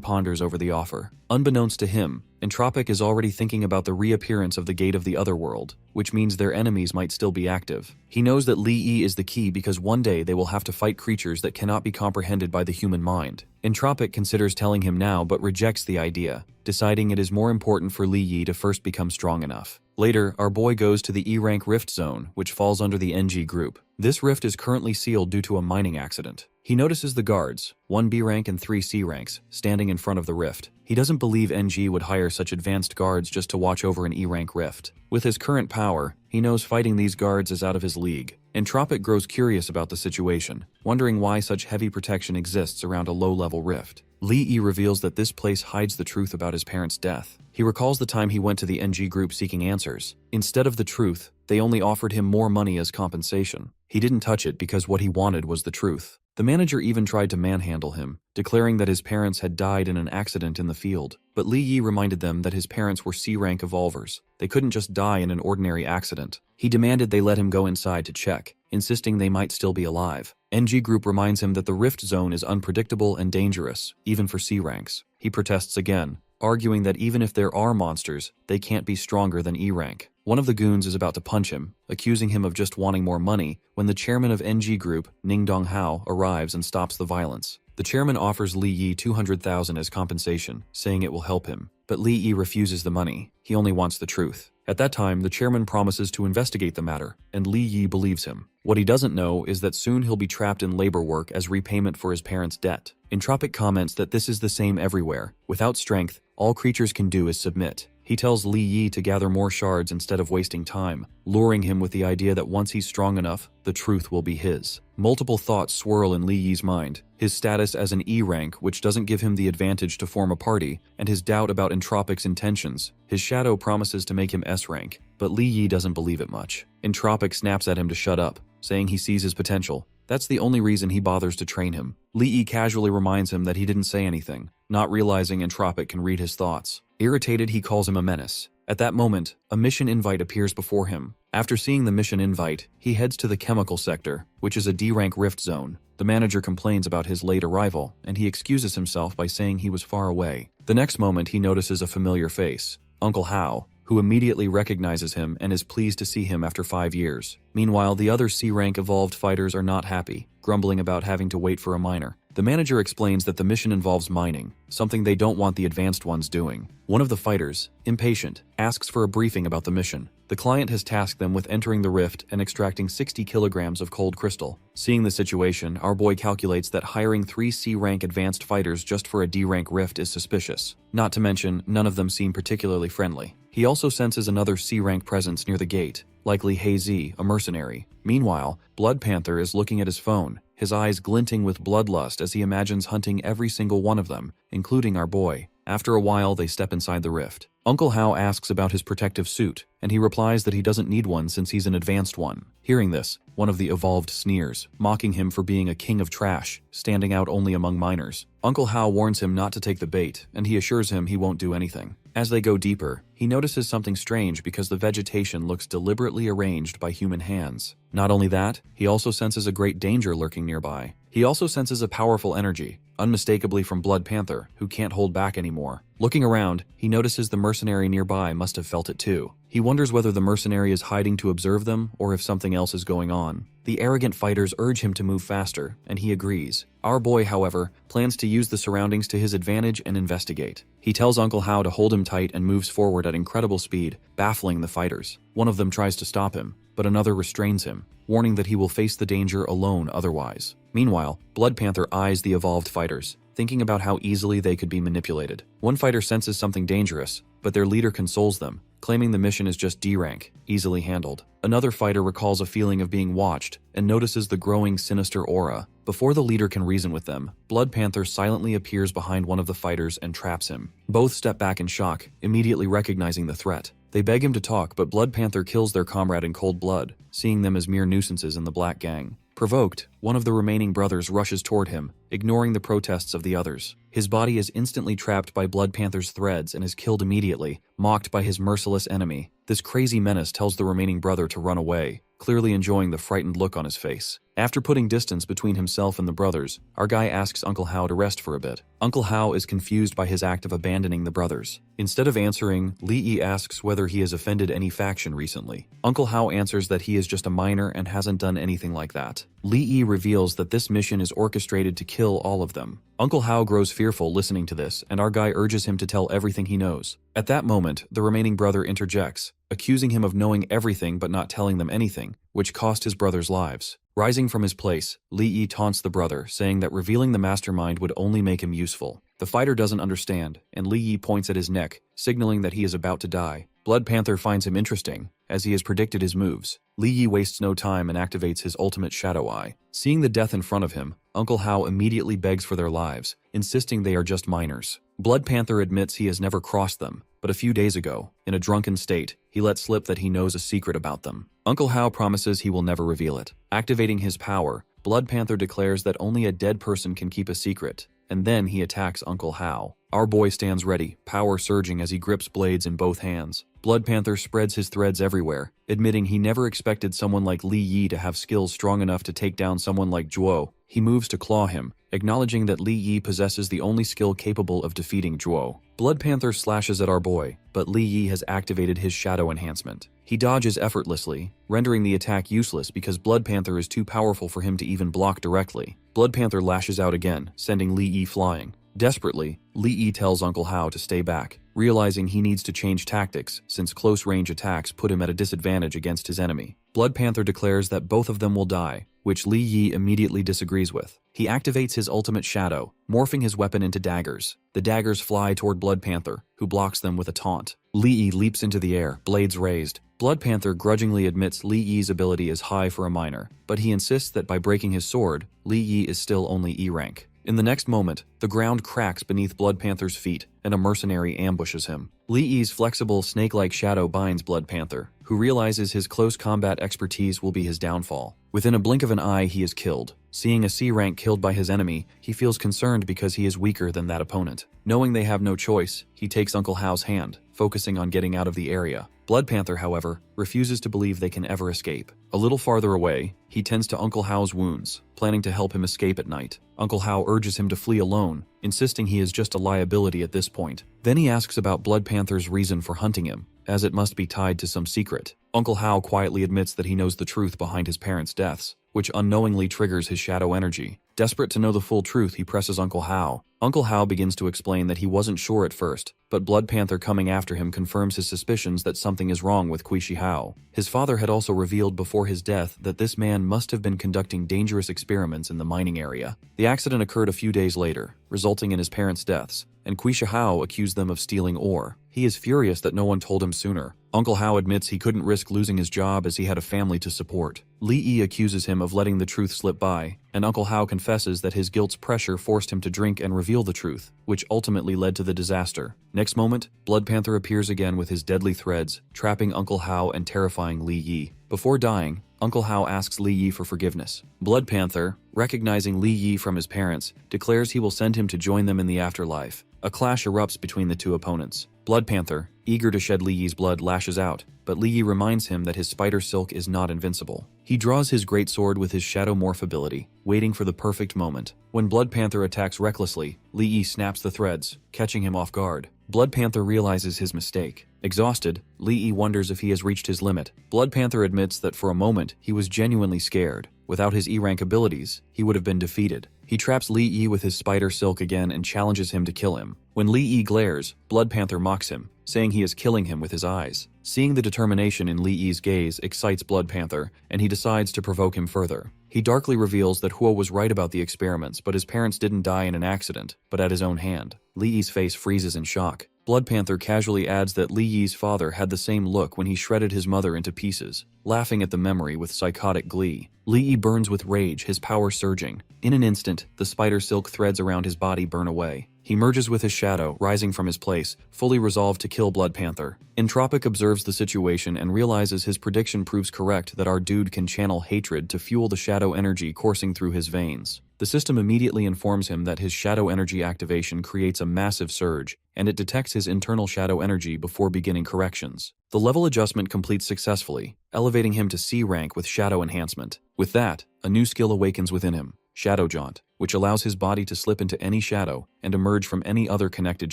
ponders over the offer. Unbeknownst to him, Entropic is already thinking about the reappearance of the Gate of the Otherworld, which means their enemies might still be active. He knows that Lee is the key because one day they will have to fight creatures that cannot be comprehended by the human mind. Entropic considers telling him now but rejects the idea, deciding it is more important for Lee to first become strong enough. Later, our boy goes to the E-rank rift zone, which falls under the NG group. This rift is currently sealed due to a mining accident. He notices the guards, 1 B rank and 3 C ranks, standing in front of the rift. He doesn't believe NG would hire such advanced guards just to watch over an E-rank rift. With his current power, he knows fighting these guards is out of his league. Entropic grows curious about the situation, wondering why such heavy protection exists around a low-level rift. Lee reveals that this place hides the truth about his parents' death. He recalls the time he went to the NG group seeking answers. Instead of the truth, they only offered him more money as compensation. He didn't touch it because what he wanted was the truth. The manager even tried to manhandle him, declaring that his parents had died in an accident in the field. But Lee reminded them that his parents were C-rank evolvers. They couldn't just die in an ordinary accident. He demanded they let him go inside to check, insisting they might still be alive. NG Group reminds him that the Rift Zone is unpredictable and dangerous, even for C-ranks. He protests again, arguing that even if there are monsters, they can't be stronger than E-rank. One of the goons is about to punch him, accusing him of just wanting more money, when the chairman of NG Group, Ning Donghao, arrives and stops the violence. The chairman offers Lee 200,000 as compensation, saying it will help him. But Lee refuses the money. He only wants the truth. At that time, the chairman promises to investigate the matter, and Lee believes him. What he doesn't know is that soon he'll be trapped in labor work as repayment for his parents' debt. Entropic comments that this is the same everywhere. Without strength, all creatures can do is submit. He tells Lee to gather more shards instead of wasting time, luring him with the idea that once he's strong enough, the truth will be his. Multiple thoughts swirl in Lee's mind. His status as an E-rank, which doesn't give him the advantage to form a party, and his doubt about Entropic's intentions. His shadow promises to make him S-rank, but Lee doesn't believe it much. Entropic snaps at him to shut up, saying he sees his potential. That's the only reason he bothers to train him. Lee casually reminds him that he didn't say anything, not realizing Entropic can read his thoughts. Irritated, he calls him a menace. At that moment, a mission invite appears before him. After seeing the mission invite, he heads to the chemical sector, which is a D-rank rift zone. The manager complains about his late arrival, and he excuses himself by saying he was far away. The next moment, he notices a familiar face, Uncle Hao, who immediately recognizes him and is pleased to see him after 5 years. Meanwhile, the other C-rank evolved fighters are not happy, grumbling about having to wait for a miner. The manager explains that the mission involves mining, something they don't want the advanced ones doing. One of the fighters, impatient, asks for a briefing about the mission. The client has tasked them with entering the rift and extracting 60 kilograms of cold crystal. Seeing the situation, our boy calculates that hiring 3 C-rank advanced fighters just for a D-rank rift is suspicious. Not to mention, none of them seem particularly friendly. He also senses another C-rank presence near the gate, likely Hazy, a mercenary. Meanwhile, Blood Panther is looking at his phone, his eyes glinting with bloodlust as he imagines hunting every single one of them, including our boy. After a while, they step inside the rift. Uncle Hao asks about his protective suit, and he replies that he doesn't need one since he's an advanced one. Hearing this, one of the evolved sneers, mocking him for being a king of trash, standing out only among miners. Uncle Hao warns him not to take the bait, and he assures him he won't do anything. As they go deeper, he notices something strange because the vegetation looks deliberately arranged by human hands. Not only that, he also senses a great danger lurking nearby. He also senses a powerful energy, unmistakably from Blood Panther, who can't hold back anymore. Looking around, he notices the mercenary nearby must have felt it too. He wonders whether the mercenary is hiding to observe them or if something else is going on. The arrogant fighters urge him to move faster, and he agrees. Our boy, however, plans to use the surroundings to his advantage and investigate. He tells Uncle Hao to hold him tight and moves forward at incredible speed, baffling the fighters. One of them tries to stop him, but another restrains him, warning that he will face the danger alone otherwise. Meanwhile, Blood Panther eyes the evolved fighters, thinking about how easily they could be manipulated. One fighter senses something dangerous, but their leader consoles them, claiming the mission is just D rank, easily handled. Another fighter recalls a feeling of being watched and notices the growing sinister aura. Before the leader can reason with them, Blood Panther silently appears behind one of the fighters and traps him. Both step back in shock, immediately recognizing the threat. They beg him to talk, but Blood Panther kills their comrade in cold blood, seeing them as mere nuisances in the Black Gang. Provoked, one of the remaining brothers rushes toward him, ignoring the protests of the others. His body is instantly trapped by Blood Panther's threads and is killed immediately, mocked by his merciless enemy. This crazy menace tells the remaining brother to run away, clearly enjoying the frightened look on his face. After putting distance between himself and the brothers, our guy asks Uncle Hao to rest for a bit. Uncle Hao is confused by his act of abandoning the brothers. Instead of answering, Li Yi asks whether he has offended any faction recently. Uncle Hao answers that he is just a miner and hasn't done anything like that. Li Yi reveals that this mission is orchestrated to kill all of them. Uncle Hao grows fearful listening to this, and our guy urges him to tell everything he knows. At that moment, the remaining brother interjects, accusing him of knowing everything but not telling them anything, which cost his brothers' lives. Rising from his place, Li Yi taunts the brother, saying that revealing the mastermind would only make him useful. The fighter doesn't understand, and Li Yi points at his neck, signaling that he is about to die. Blood Panther finds him interesting, as he has predicted his moves. Li Yi wastes no time and activates his ultimate Shadow Eye. Seeing the death in front of him, Uncle Hao immediately begs for their lives, insisting they are just minors. Blood Panther admits he has never crossed them, but a few days ago, in a drunken state, he let slip that he knows a secret about them. Uncle Hao promises he will never reveal it. Activating his power, Blood Panther declares that only a dead person can keep a secret, and then he attacks Uncle Hao. Our boy stands ready, power surging as he grips blades in both hands. Blood Panther spreads his threads everywhere, admitting he never expected someone like Li Yi to have skills strong enough to take down someone like Zhuo. He moves to claw him, acknowledging that Li Yi possesses the only skill capable of defeating Zhuo. Blood Panther slashes at our boy, but Li Yi has activated his shadow enhancement. He dodges effortlessly, rendering the attack useless because Blood Panther is too powerful for him to even block directly. Blood Panther lashes out again, sending Li Yi flying. Desperately, Li Yi tells Uncle Hao to stay back, realizing he needs to change tactics since close-range attacks put him at a disadvantage against his enemy. Blood Panther declares that both of them will die, which Li Yi immediately disagrees with. He activates his ultimate shadow, morphing his weapon into daggers. The daggers fly toward Blood Panther, who blocks them with a taunt. Li Yi leaps into the air, blades raised. Blood Panther grudgingly admits Li Yi's ability is high for a minor, but he insists that by breaking his sword, Li Yi is still only E rank. In the next moment, the ground cracks beneath Blood Panther's feet, and a mercenary ambushes him. Li Yi's flexible, snake-like shadow binds Blood Panther, who realizes his close combat expertise will be his downfall. Within a blink of an eye, he is killed. Seeing a C rank killed by his enemy, he feels concerned because he is weaker than that opponent. Knowing they have no choice, he takes Uncle Hao's hand, focusing on getting out of the area. Blood Panther, however, refuses to believe they can ever escape. A little farther away, he tends to Uncle Hao's wounds, planning to help him escape at night. Uncle Hao urges him to flee alone, insisting he is just a liability at this point. Then he asks about Blood Panther's reason for hunting him, as it must be tied to some secret. Uncle Hao quietly admits that he knows the truth behind his parents' deaths, which unknowingly triggers his shadow energy. Desperate to know the full truth, he presses Uncle Hao. Uncle Hao begins to explain that he wasn't sure at first, but Blood Panther coming after him confirms his suspicions that something is wrong with Qui Shi Hao. His father had also revealed before his death that this man must have been conducting dangerous experiments in the mining area. The accident occurred a few days later, resulting in his parents' deaths, and Qui Shi Hao accused them of stealing ore. He is furious that no one told him sooner. Uncle Hao admits he couldn't risk losing his job as he had a family to support. Li Yi accuses him of letting the truth slip by, and Uncle Hao confesses that his guilt's pressure forced him to drink and reveal the truth, which ultimately led to the disaster. Next moment, Blood Panther appears again with his deadly threads, trapping Uncle Hao and terrifying Li Yi. Before dying, Uncle Hao asks Li Yi for forgiveness. Blood Panther, recognizing Li Yi from his parents, declares he will send him to join them in the afterlife. A clash erupts between the two opponents. Blood Panther, eager to shed Li Yi's blood, lashes out, but Li Yi reminds him that his spider silk is not invincible. He draws his greatsword with his shadow morph ability, waiting for the perfect moment. When Blood Panther attacks recklessly, Li Yi snaps the threads, catching him off guard. Blood Panther realizes his mistake. Exhausted, Li Yi wonders if he has reached his limit. Blood Panther admits that for a moment, he was genuinely scared. Without his E-rank abilities, he would have been defeated. He traps Li Yi with his spider silk again and challenges him to kill him. When Li Yi glares, Blood Panther mocks him, saying he is killing him with his eyes. Seeing the determination in Li Yi's gaze excites Blood Panther, and he decides to provoke him further. He darkly reveals that Huo was right about the experiments, but his parents didn't die in an accident, but at his own hand. Li Yi's face freezes in shock. Blood Panther casually adds that Li Yi's father had the same look when he shredded his mother into pieces, laughing at the memory with psychotic glee. Li Yi burns with rage, his power surging. In an instant, the spider silk threads around his body burn away. He merges with his shadow, rising from his place, fully resolved to kill Blood Panther. Entropic observes the situation and realizes his prediction proves correct that our dude can channel hatred to fuel the shadow energy coursing through his veins. The system immediately informs him that his shadow energy activation creates a massive surge, and it detects his internal shadow energy before beginning corrections. The level adjustment completes successfully, elevating him to C rank with shadow enhancement. With that, a new skill awakens within him, Shadow Jaunt, which allows his body to slip into any shadow and emerge from any other connected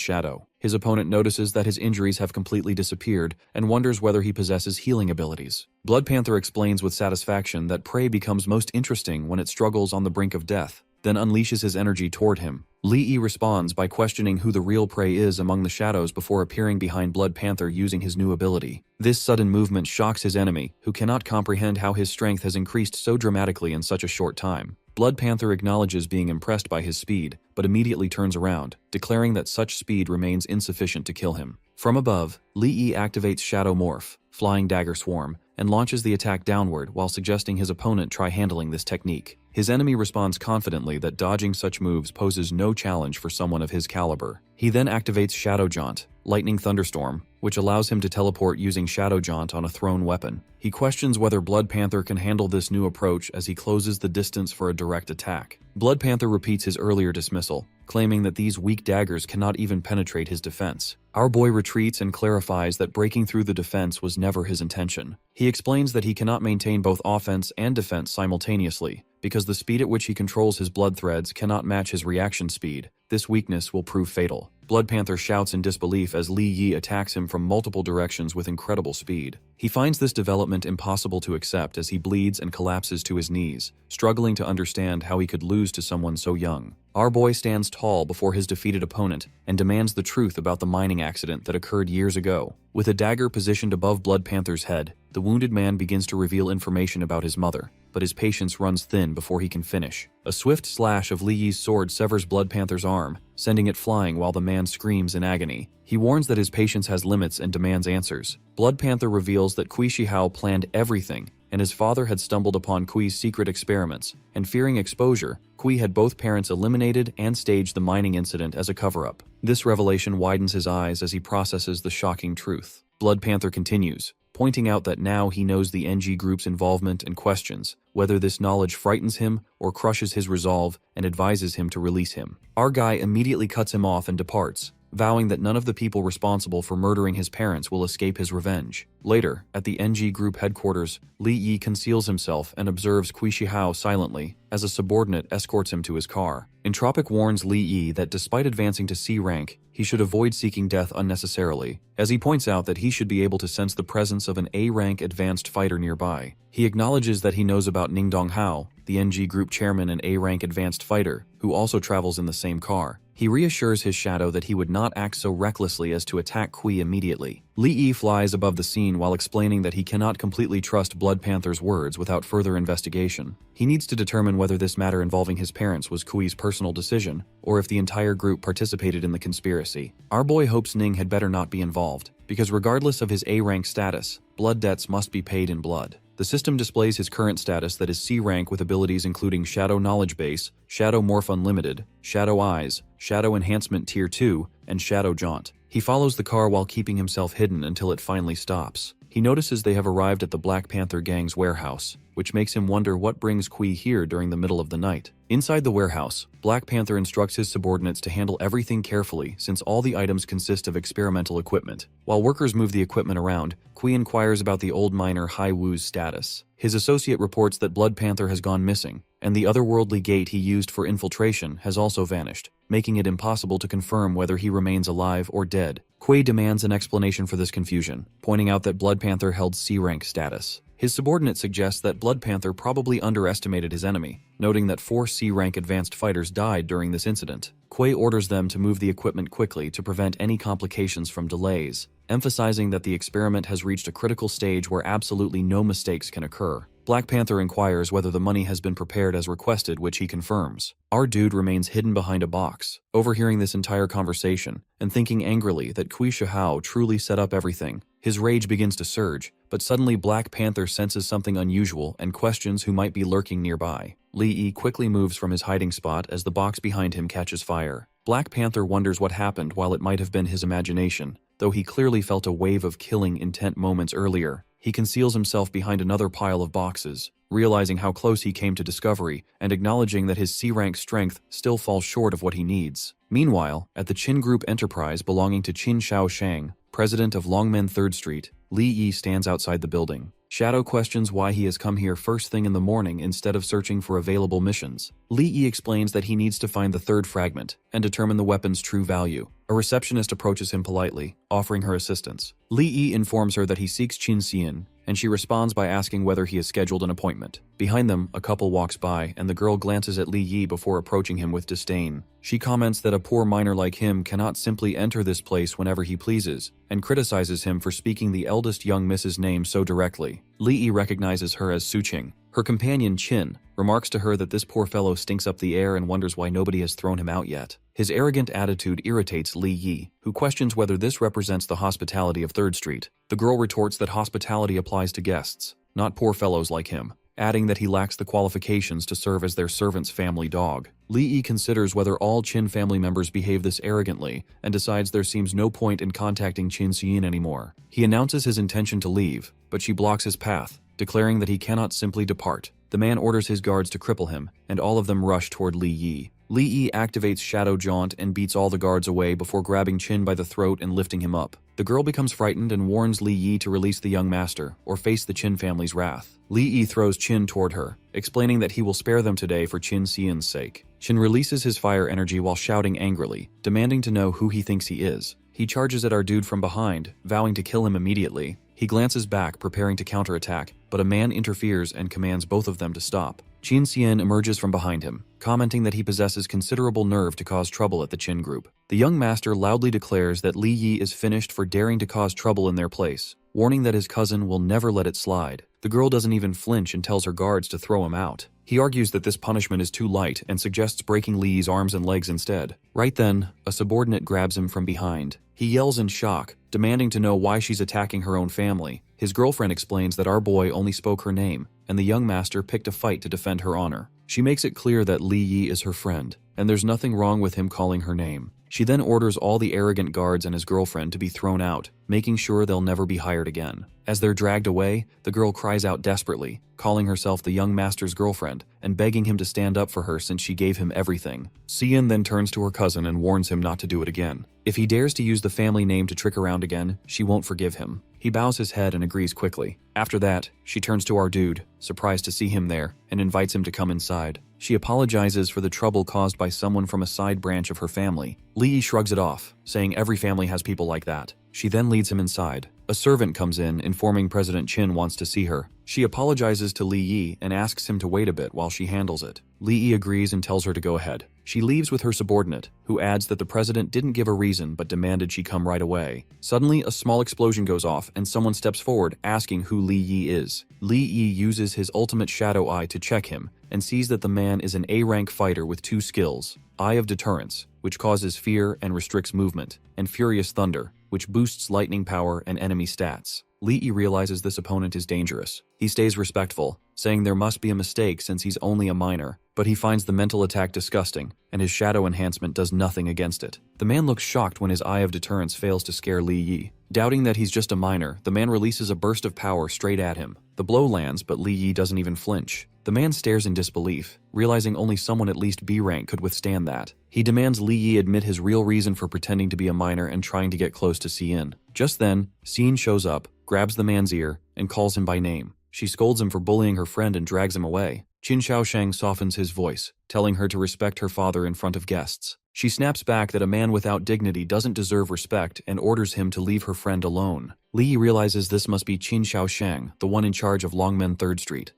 shadow. His opponent notices that his injuries have completely disappeared and wonders whether he possesses healing abilities. Blood Panther explains with satisfaction that prey becomes most interesting when it struggles on the brink of death, then unleashes his energy toward him. Li Yi responds by questioning who the real prey is among the shadows before appearing behind Blood Panther using his new ability. This sudden movement shocks his enemy, who cannot comprehend how his strength has increased so dramatically in such a short time. Blood Panther acknowledges being impressed by his speed, but immediately turns around, declaring that such speed remains insufficient to kill him. From above, Li Yi activates Shadow Morph, Flying Dagger Swarm, and launches the attack downward while suggesting his opponent try handling this technique. His enemy responds confidently that dodging such moves poses no challenge for someone of his caliber. He then activates Shadow Jaunt, Lightning Thunderstorm, which allows him to teleport using Shadow Jaunt on a thrown weapon. He questions whether Blood Panther can handle this new approach as he closes the distance for a direct attack. Blood Panther repeats his earlier dismissal, claiming that these weak daggers cannot even penetrate his defense. Our boy retreats and clarifies that breaking through the defense was never his intention. He explains that he cannot maintain both offense and defense simultaneously, because the speed at which he controls his blood threads cannot match his reaction speed. This weakness will prove fatal. Blood Panther shouts in disbelief as Li Yi attacks him from multiple directions with incredible speed. He finds this development impossible to accept as he bleeds and collapses to his knees, struggling to understand how he could lose to someone so young. Our boy stands tall before his defeated opponent and demands the truth about the mining accident that occurred years ago. With a dagger positioned above Blood Panther's head, the wounded man begins to reveal information about his mother, but his patience runs thin before he can finish. A swift slash of Li Yi's sword severs Blood Panther's arm, sending it flying while the man screams in agony. He warns that his patience has limits and demands answers. Blood Panther reveals that Kui Shihao planned everything, and his father had stumbled upon Kui's secret experiments, and fearing exposure, Kui had both parents eliminated and staged the mining incident as a cover-up. This revelation widens his eyes as he processes the shocking truth. Blood Panther continues, pointing out that now he knows the NG group's involvement and questions whether this knowledge frightens him or crushes his resolve and advises him to release him. Our guy immediately cuts him off and departs, vowing that none of the people responsible for murdering his parents will escape his revenge. Later, at the NG Group headquarters, Li Yi conceals himself and observes Kui Shihao silently as a subordinate escorts him to his car. Entropic warns Li Yi that despite advancing to C rank, he should avoid seeking death unnecessarily, as he points out that he should be able to sense the presence of an A-rank advanced fighter nearby. He acknowledges that he knows about Ning Donghao, the NG Group chairman and A-rank advanced fighter, who also travels in the same car. He reassures his shadow that he would not act so recklessly as to attack Kui immediately. Li Yi flies above the scene while explaining that he cannot completely trust Blood Panther's words without further investigation. He needs to determine whether this matter involving his parents was Kui's personal decision, or if the entire group participated in the conspiracy. Our boy hopes Ning had better not be involved, because regardless of his A-rank status, blood debts must be paid in blood. The system displays his current status that is C rank with abilities including Shadow Knowledge Base, Shadow Morph Unlimited, Shadow Eyes, Shadow Enhancement Tier 2, and Shadow Jaunt. He follows the car while keeping himself hidden until it finally stops. He notices they have arrived at the Black Panther gang's warehouse, which makes him wonder what brings Kui here during the middle of the night. Inside the warehouse, Black Panther instructs his subordinates to handle everything carefully since all the items consist of experimental equipment. While workers move the equipment around, Kui inquires about the old miner Hai Wu's status. His associate reports that Blood Panther has gone missing, and the otherworldly gate he used for infiltration has also vanished, making it impossible to confirm whether he remains alive or dead. Kui demands an explanation for this confusion, pointing out that Blood Panther held C-rank status. His subordinate suggests that Blood Panther probably underestimated his enemy, noting that 4 C-rank advanced fighters died during this incident. Quay orders them to move the equipment quickly to prevent any complications from delays, emphasizing that the experiment has reached a critical stage where absolutely no mistakes can occur. Black Panther inquires whether the money has been prepared as requested, which he confirms. Our dude remains hidden behind a box, overhearing this entire conversation and thinking angrily that Kui Shihao truly set up everything. His rage begins to surge, but suddenly Black Panther senses something unusual and questions who might be lurking nearby. Li Yi quickly moves from his hiding spot as the box behind him catches fire. Black Panther wonders what happened while it might have been his imagination, though he clearly felt a wave of killing intent moments earlier. He conceals himself behind another pile of boxes, realizing how close he came to discovery and acknowledging that his C-rank strength still falls short of what he needs. Meanwhile, at the Qin Group Enterprise belonging to Qin Shaoshang, president of Longmen 3rd Street, Li Yi stands outside the building. Shadow questions why he has come here first thing in the morning instead of searching for available missions. Li Yi explains that he needs to find the 3rd fragment and determine the weapon's true value. A receptionist approaches him politely, offering her assistance. Li Yi informs her that he seeks Qin Xian, and she responds by asking whether he has scheduled an appointment. Behind them, a couple walks by, and the girl glances at Li Yi before approaching him with disdain. She comments that a poor miner like him cannot simply enter this place whenever he pleases, and criticizes him for speaking the eldest young miss's name so directly. Li Yi recognizes her as Su Qing. Her companion, Qin, remarks to her that this poor fellow stinks up the air and wonders why nobody has thrown him out yet. His arrogant attitude irritates Li Yi, who questions whether this represents the hospitality of 3rd Street. The girl retorts that hospitality applies to guests, not poor fellows like him, adding that he lacks the qualifications to serve as their servant's family dog. Li Yi considers whether all Qin family members behave this arrogantly and decides there seems no point in contacting Qin Xian anymore. He announces his intention to leave, but she blocks his path, declaring that he cannot simply depart. The man orders his guards to cripple him, and all of them rush toward Li Yi. Li Yi activates Shadow Jaunt and beats all the guards away before grabbing Qin by the throat and lifting him up. The girl becomes frightened and warns Li Yi to release the young master, or face the Qin family's wrath. Li Yi throws Qin toward her, explaining that he will spare them today for Qin Xian's sake. Qin releases his fire energy while shouting angrily, demanding to know who he thinks he is. He charges at our dude from behind, vowing to kill him immediately. He glances back, preparing to counterattack, but a man interferes and commands both of them to stop. Qin Xian emerges from behind him, commenting that he possesses considerable nerve to cause trouble at the Qin group. The young master loudly declares that Li Yi is finished for daring to cause trouble in their place, warning that his cousin will never let it slide. The girl doesn't even flinch and tells her guards to throw him out. He argues that this punishment is too light and suggests breaking Li Yi's arms and legs instead. Right then, a subordinate grabs him from behind. He yells in shock, demanding to know why she's attacking her own family. His girlfriend explains that our boy only spoke her name, and the young master picked a fight to defend her honor. She makes it clear that Li Yi is her friend, and there's nothing wrong with him calling her name. She then orders all the arrogant guards and his girlfriend to be thrown out, making sure they'll never be hired again. As they're dragged away, the girl cries out desperately, calling herself the young master's girlfriend, and begging him to stand up for her since she gave him everything. Xian then turns to her cousin and warns him not to do it again. If he dares to use the family name to trick around again, she won't forgive him. He bows his head and agrees quickly. After that, she turns to our dude, surprised to see him there, and invites him to come inside. She apologizes for the trouble caused by someone from a side branch of her family. Li Yi shrugs it off, saying every family has people like that. She then leads him inside. A servant comes in, informing President Qin wants to see her. She apologizes to Li Yi and asks him to wait a bit while she handles it. Li Yi agrees and tells her to go ahead. She leaves with her subordinate, who adds that the president didn't give a reason but demanded she come right away. Suddenly, a small explosion goes off and someone steps forward, asking who Li Yi is. Li Yi uses his ultimate shadow eye to check him, and sees that the man is an A-rank fighter with 2 skills: Eye of Deterrence, which causes fear and restricts movement, and Furious Thunder, which boosts lightning power and enemy stats. Li Yi realizes this opponent is dangerous. He stays respectful, saying there must be a mistake since he's only a minor, but he finds the mental attack disgusting, and his shadow enhancement does nothing against it. The man looks shocked when his Eye of Deterrence fails to scare Li Yi. Doubting that he's just a minor, the man releases a burst of power straight at him. The blow lands, but Li Yi doesn't even flinch. The man stares in disbelief, realizing only someone at least B rank could withstand that. He demands Li Yi admit his real reason for pretending to be a minor and trying to get close to Xian. Just then, Xian shows up, grabs the man's ear, and calls him by name. She scolds him for bullying her friend and drags him away. Qin Shaoshang softens his voice, telling her to respect her father in front of guests. She snaps back that a man without dignity doesn't deserve respect and orders him to leave her friend alone. Li realizes this must be Qin Xiaoshang, the one in charge of Longmen 3rd Street.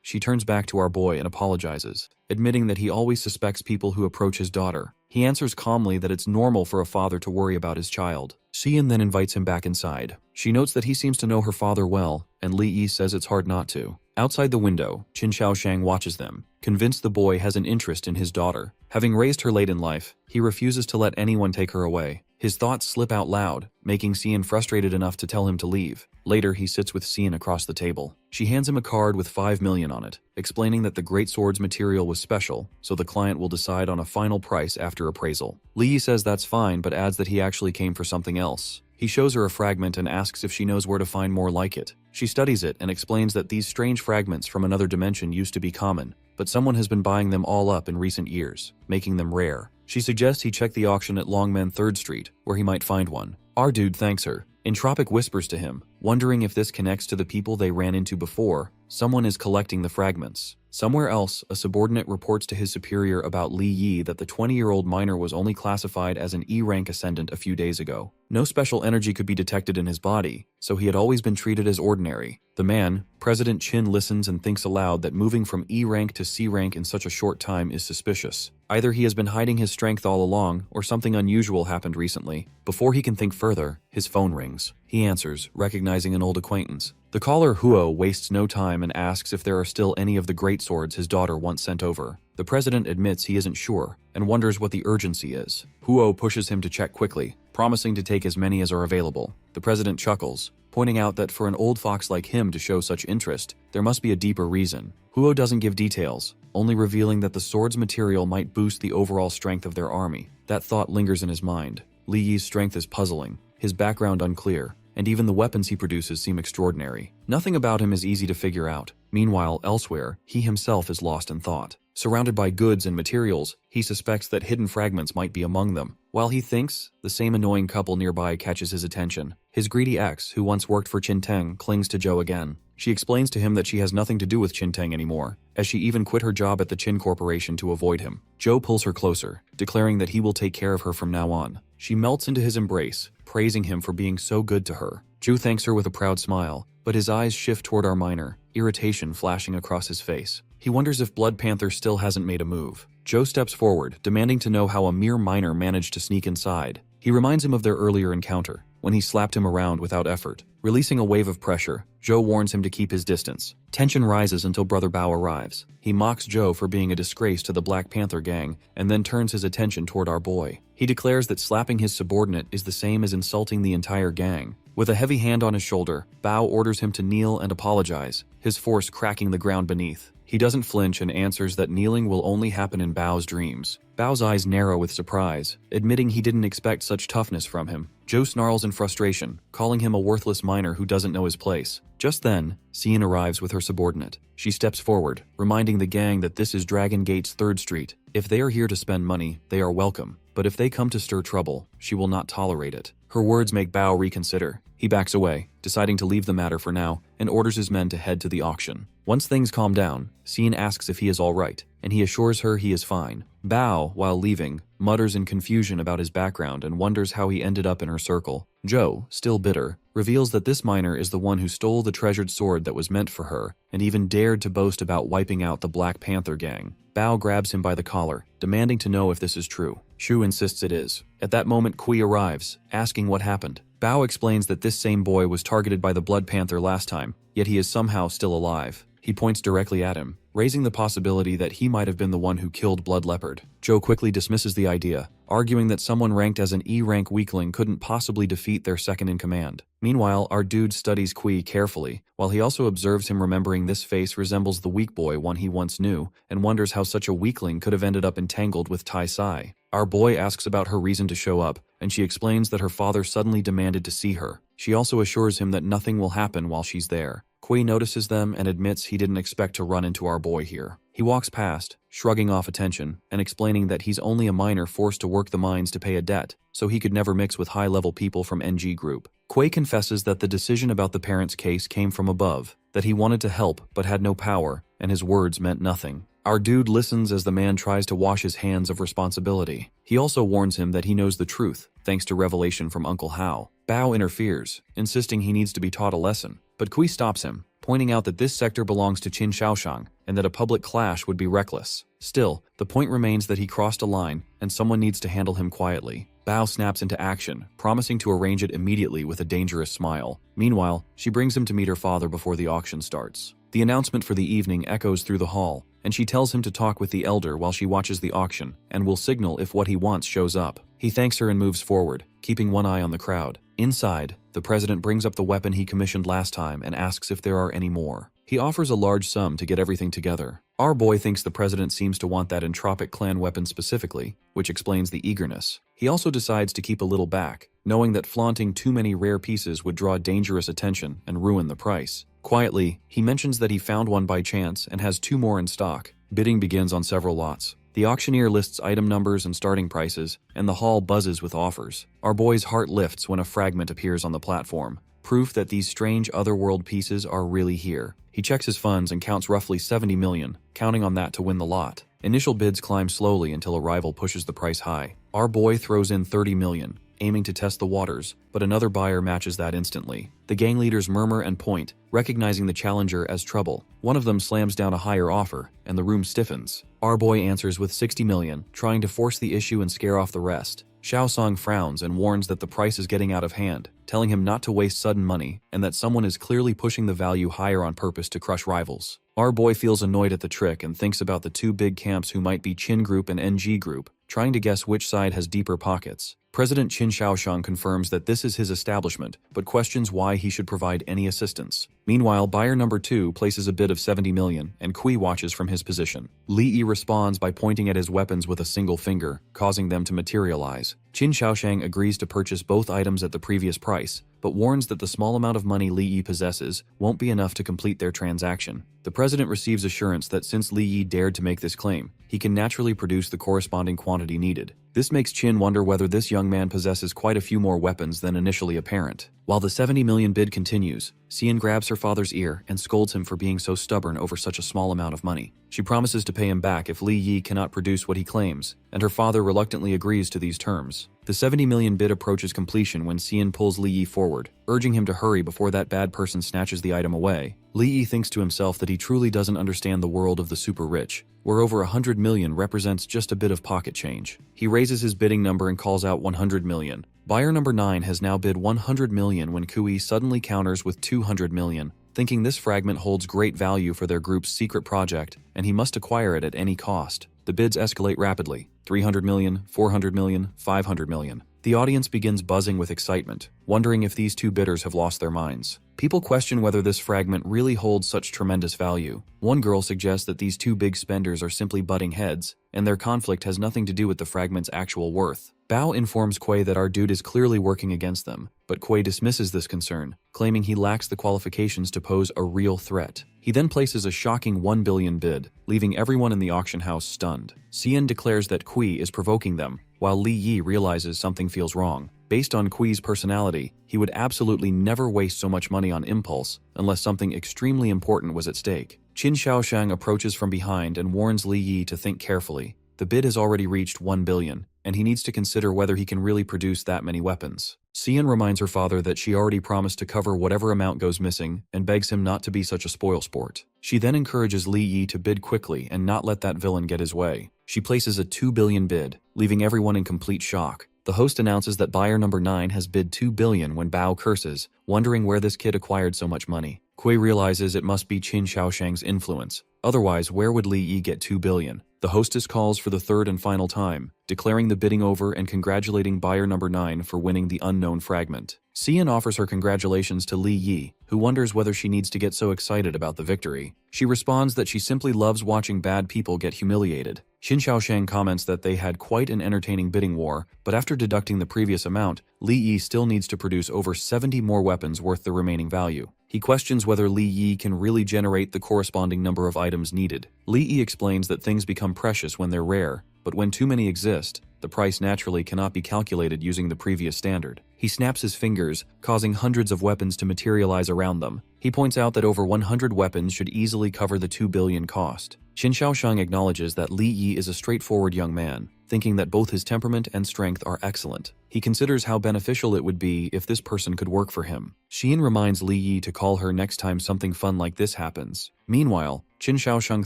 She turns back to our boy and apologizes, admitting that he always suspects people who approach his daughter. He answers calmly that it's normal for a father to worry about his child. Xian then invites him back inside. She notes that he seems to know her father well, and Li Yi says it's hard not to. Outside the window, Qin Xiaoshang watches them, convinced the boy has an interest in his daughter. Having raised her late in life, he refuses to let anyone take her away. His thoughts slip out loud, making Xian frustrated enough to tell him to leave. Later, he sits with Xian across the table. She hands him a card with 5 million on it, explaining that the Great Sword's material was special, so the client will decide on a final price after appraisal. Li says that's fine, but adds that he actually came for something else. He shows her a fragment and asks if she knows where to find more like it. She studies it and explains that these strange fragments from another dimension used to be common, but someone has been buying them all up in recent years, making them rare. She suggests he check the auction at Longmen 3rd Street, where he might find one. Our dude thanks her. Entropic whispers to him, wondering if this connects to the people they ran into before. Someone is collecting the fragments. Somewhere else, a subordinate reports to his superior about Li Yi that the 20-year-old miner was only classified as an E-rank ascendant a few days ago. No special energy could be detected in his body, so he had always been treated as ordinary. The man, President Qin, listens and thinks aloud that moving from E-rank to C-rank in such a short time is suspicious. Either he has been hiding his strength all along, or something unusual happened recently. Before he can think further, his phone rings. He answers, recognizing an old acquaintance. The caller, Huo, wastes no time and asks if there are still any of the great swords his daughter once sent over. The president admits he isn't sure, and wonders what the urgency is. Huo pushes him to check quickly, promising to take as many as are available. The president chuckles, pointing out that for an old fox like him to show such interest, there must be a deeper reason. Huo doesn't give details, only revealing that the sword's material might boost the overall strength of their army. That thought lingers in his mind. Li Yi's strength is puzzling, his background unclear, and even the weapons he produces seem extraordinary. Nothing about him is easy to figure out. Meanwhile, elsewhere, he himself is lost in thought. Surrounded by goods and materials, he suspects that hidden fragments might be among them. While he thinks, the same annoying couple nearby catches his attention. His greedy ex, who once worked for Qinteng, clings to Zhou again. She explains to him that she has nothing to do with Qinteng anymore, as she even quit her job at the Qin Corporation to avoid him. Zhou pulls her closer, declaring that he will take care of her from now on. She melts into his embrace, praising him for being so good to her. Zhu thanks her with a proud smile, but his eyes shift toward our miner, irritation flashing across his face. He wonders if Blood Panther still hasn't made a move. Zhou steps forward, demanding to know how a mere miner managed to sneak inside. He reminds him of their earlier encounter, when he slapped him around without effort. Releasing a wave of pressure, Zhou warns him to keep his distance. Tension rises until Brother Bao arrives. He mocks Zhou for being a disgrace to the Black Panther gang, and then turns his attention toward our boy. He declares that slapping his subordinate is the same as insulting the entire gang. With a heavy hand on his shoulder, Bao orders him to kneel and apologize, his force cracking the ground beneath. He doesn't flinch and answers that kneeling will only happen in Bao's dreams. Bao's eyes narrow with surprise, admitting he didn't expect such toughness from him. Zhou snarls in frustration, calling him a worthless miner who doesn't know his place. Just then, Xian arrives with her subordinate. She steps forward, reminding the gang that this is Dragon Gate's 3rd Street. If they are here to spend money, they are welcome, but if they come to stir trouble, she will not tolerate it. Her words make Bao reconsider. He backs away, deciding to leave the matter for now, and orders his men to head to the auction. Once things calm down, Xian asks if he is all right, and he assures her he is fine. Bao, while leaving, mutters in confusion about his background and wonders how he ended up in her circle. Zhou, still bitter, reveals that this miner is the one who stole the treasured sword that was meant for her, and even dared to boast about wiping out the Black Panther gang. Bao grabs him by the collar, demanding to know if this is true. Shu insists it is. At that moment, Kui arrives, asking what happened. Bao explains that this same boy was targeted by the Blood Panther last time, yet he is somehow still alive. He points directly at him, raising the possibility that he might have been the one who killed Blood Leopard. Zhou quickly dismisses the idea, arguing that someone ranked as an E-rank weakling couldn't possibly defeat their second-in-command. Meanwhile, our dude studies Kui carefully, while he also observes him remembering this face resembles the weak boy one he once knew, and wonders how such a weakling could have ended up entangled with Tai Sai. Our boy asks about her reason to show up, and she explains that her father suddenly demanded to see her. She also assures him that nothing will happen while she's there. Kui notices them and admits he didn't expect to run into our boy here. He walks past, shrugging off attention, and explaining that he's only a miner forced to work the mines to pay a debt, so he could never mix with high-level people from NG Group. Kui confesses that the decision about the parents' case came from above, that he wanted to help but had no power, and his words meant nothing. Our dude listens as the man tries to wash his hands of responsibility. He also warns him that he knows the truth, thanks to revelation from Uncle Hao. Bao interferes, insisting he needs to be taught a lesson, but Kui stops him, pointing out that this sector belongs to Qin Shaoshang and that a public clash would be reckless. Still, the point remains that he crossed a line and someone needs to handle him quietly. Bao snaps into action, promising to arrange it immediately with a dangerous smile. Meanwhile, she brings him to meet her father before the auction starts. The announcement for the evening echoes through the hall, and she tells him to talk with the elder while she watches the auction and will signal if what he wants shows up. He thanks her and moves forward, keeping one eye on the crowd. Inside, the president brings up the weapon he commissioned last time and asks if there are any more. He offers a large sum to get everything together. Our boy thinks the president seems to want that Entropic clan weapon specifically, which explains the eagerness. He also decides to keep a little back, knowing that flaunting too many rare pieces would draw dangerous attention and ruin the price. Quietly, he mentions that he found one by chance and has 2 more in stock. Bidding begins on several lots. The auctioneer lists item numbers and starting prices, and the hall buzzes with offers. Our boy's heart lifts when a fragment appears on the platform, proof that these strange otherworld pieces are really here. He checks his funds and counts roughly 70 million, counting on that to win the lot. Initial bids climb slowly until a rival pushes the price high. Our boy throws in 30 million, aiming to test the waters, but another buyer matches that instantly. The gang leaders murmur and point, recognizing the challenger as trouble. One of them slams down a higher offer, and the room stiffens. Our boy answers with 60 million, trying to force the issue and scare off the rest. Xiao Song frowns and warns that the price is getting out of hand, telling him not to waste sudden money and that someone is clearly pushing the value higher on purpose to crush rivals. Our boy feels annoyed at the trick and thinks about the 2 big camps who might be Qin Group and NG Group, trying to guess which side has deeper pockets. President Qin Shaoshang confirms that this is his establishment, but questions why he should provide any assistance. Meanwhile, buyer number 2 places a bid of 70 million, and Kui watches from his position. Li Yi responds by pointing at his weapons with a single finger, causing them to materialize. Qin Shaoshang agrees to purchase both items at the previous price, but warns that the small amount of money Li Yi possesses won't be enough to complete their transaction. The president receives assurance that since Li Yi dared to make this claim, he can naturally produce the corresponding quantity needed. This makes Qin wonder whether this young man possesses quite a few more weapons than initially apparent. While the 70 million bid continues, Xian grabs her father's ear and scolds him for being so stubborn over such a small amount of money. She promises to pay him back if Li Yi cannot produce what he claims, and her father reluctantly agrees to these terms. The 70 million bid approaches completion when Xian pulls Li Yi forward, urging him to hurry before that bad person snatches the item away. Li Yi thinks to himself that he truly doesn't understand the world of the super rich, where over 100 million represents just a bit of pocket change. He raises his bidding number and calls out 100 million. Buyer number 9 has now bid 100 million when Kui suddenly counters with 200 million, thinking this fragment holds great value for their group's secret project, and he must acquire it at any cost. The bids escalate rapidly: 300 million, 400 million, 500 million. The audience begins buzzing with excitement, wondering if these 2 bidders have lost their minds. People question whether this fragment really holds such tremendous value. One girl suggests that these 2 big spenders are simply butting heads, and their conflict has nothing to do with the fragment's actual worth. Bao informs Kui that our dude is clearly working against them, but Kui dismisses this concern, claiming he lacks the qualifications to pose a real threat. He then places a shocking 1 billion bid, leaving everyone in the auction house stunned. Xian declares that Kui is provoking them, while Li Yi realizes something feels wrong. Based on Kui's personality, he would absolutely never waste so much money on impulse unless something extremely important was at stake. Qin Shaoshang approaches from behind and warns Li Yi to think carefully. The bid has already reached 1 billion, and he needs to consider whether he can really produce that many weapons. Xian reminds her father that she already promised to cover whatever amount goes missing and begs him not to be such a spoilsport. She then encourages Li Yi to bid quickly and not let that villain get his way. She places a 2 billion bid, leaving everyone in complete shock. The host announces that buyer number 9 has bid 2 billion when Bao curses, wondering where this kid acquired so much money. Kui realizes it must be Qin Shaoshang's influence. Otherwise, where would Li Yi get 2 billion? The hostess calls for the 3rd and final time, declaring the bidding over and congratulating buyer number 9 for winning the unknown fragment. Xian offers her congratulations to Li Yi, who wonders whether she needs to get so excited about the victory. She responds that she simply loves watching bad people get humiliated. Qin Shaoshang comments that they had quite an entertaining bidding war, but after deducting the previous amount, Li Yi still needs to produce over 70 more weapons worth the remaining value. He questions whether Li Yi can really generate the corresponding number of items needed. Li Yi explains that things become precious when they're rare, but when too many exist, the price naturally cannot be calculated using the previous standard. He snaps his fingers, causing hundreds of weapons to materialize around them. He points out that over 100 weapons should easily cover the 2 billion cost. Qin Shaoshang acknowledges that Li Yi is a straightforward young man, thinking that both his temperament and strength are excellent. He considers how beneficial it would be if this person could work for him. Xian reminds Li Yi to call her next time something fun like this happens. Meanwhile, Qin Shaoshang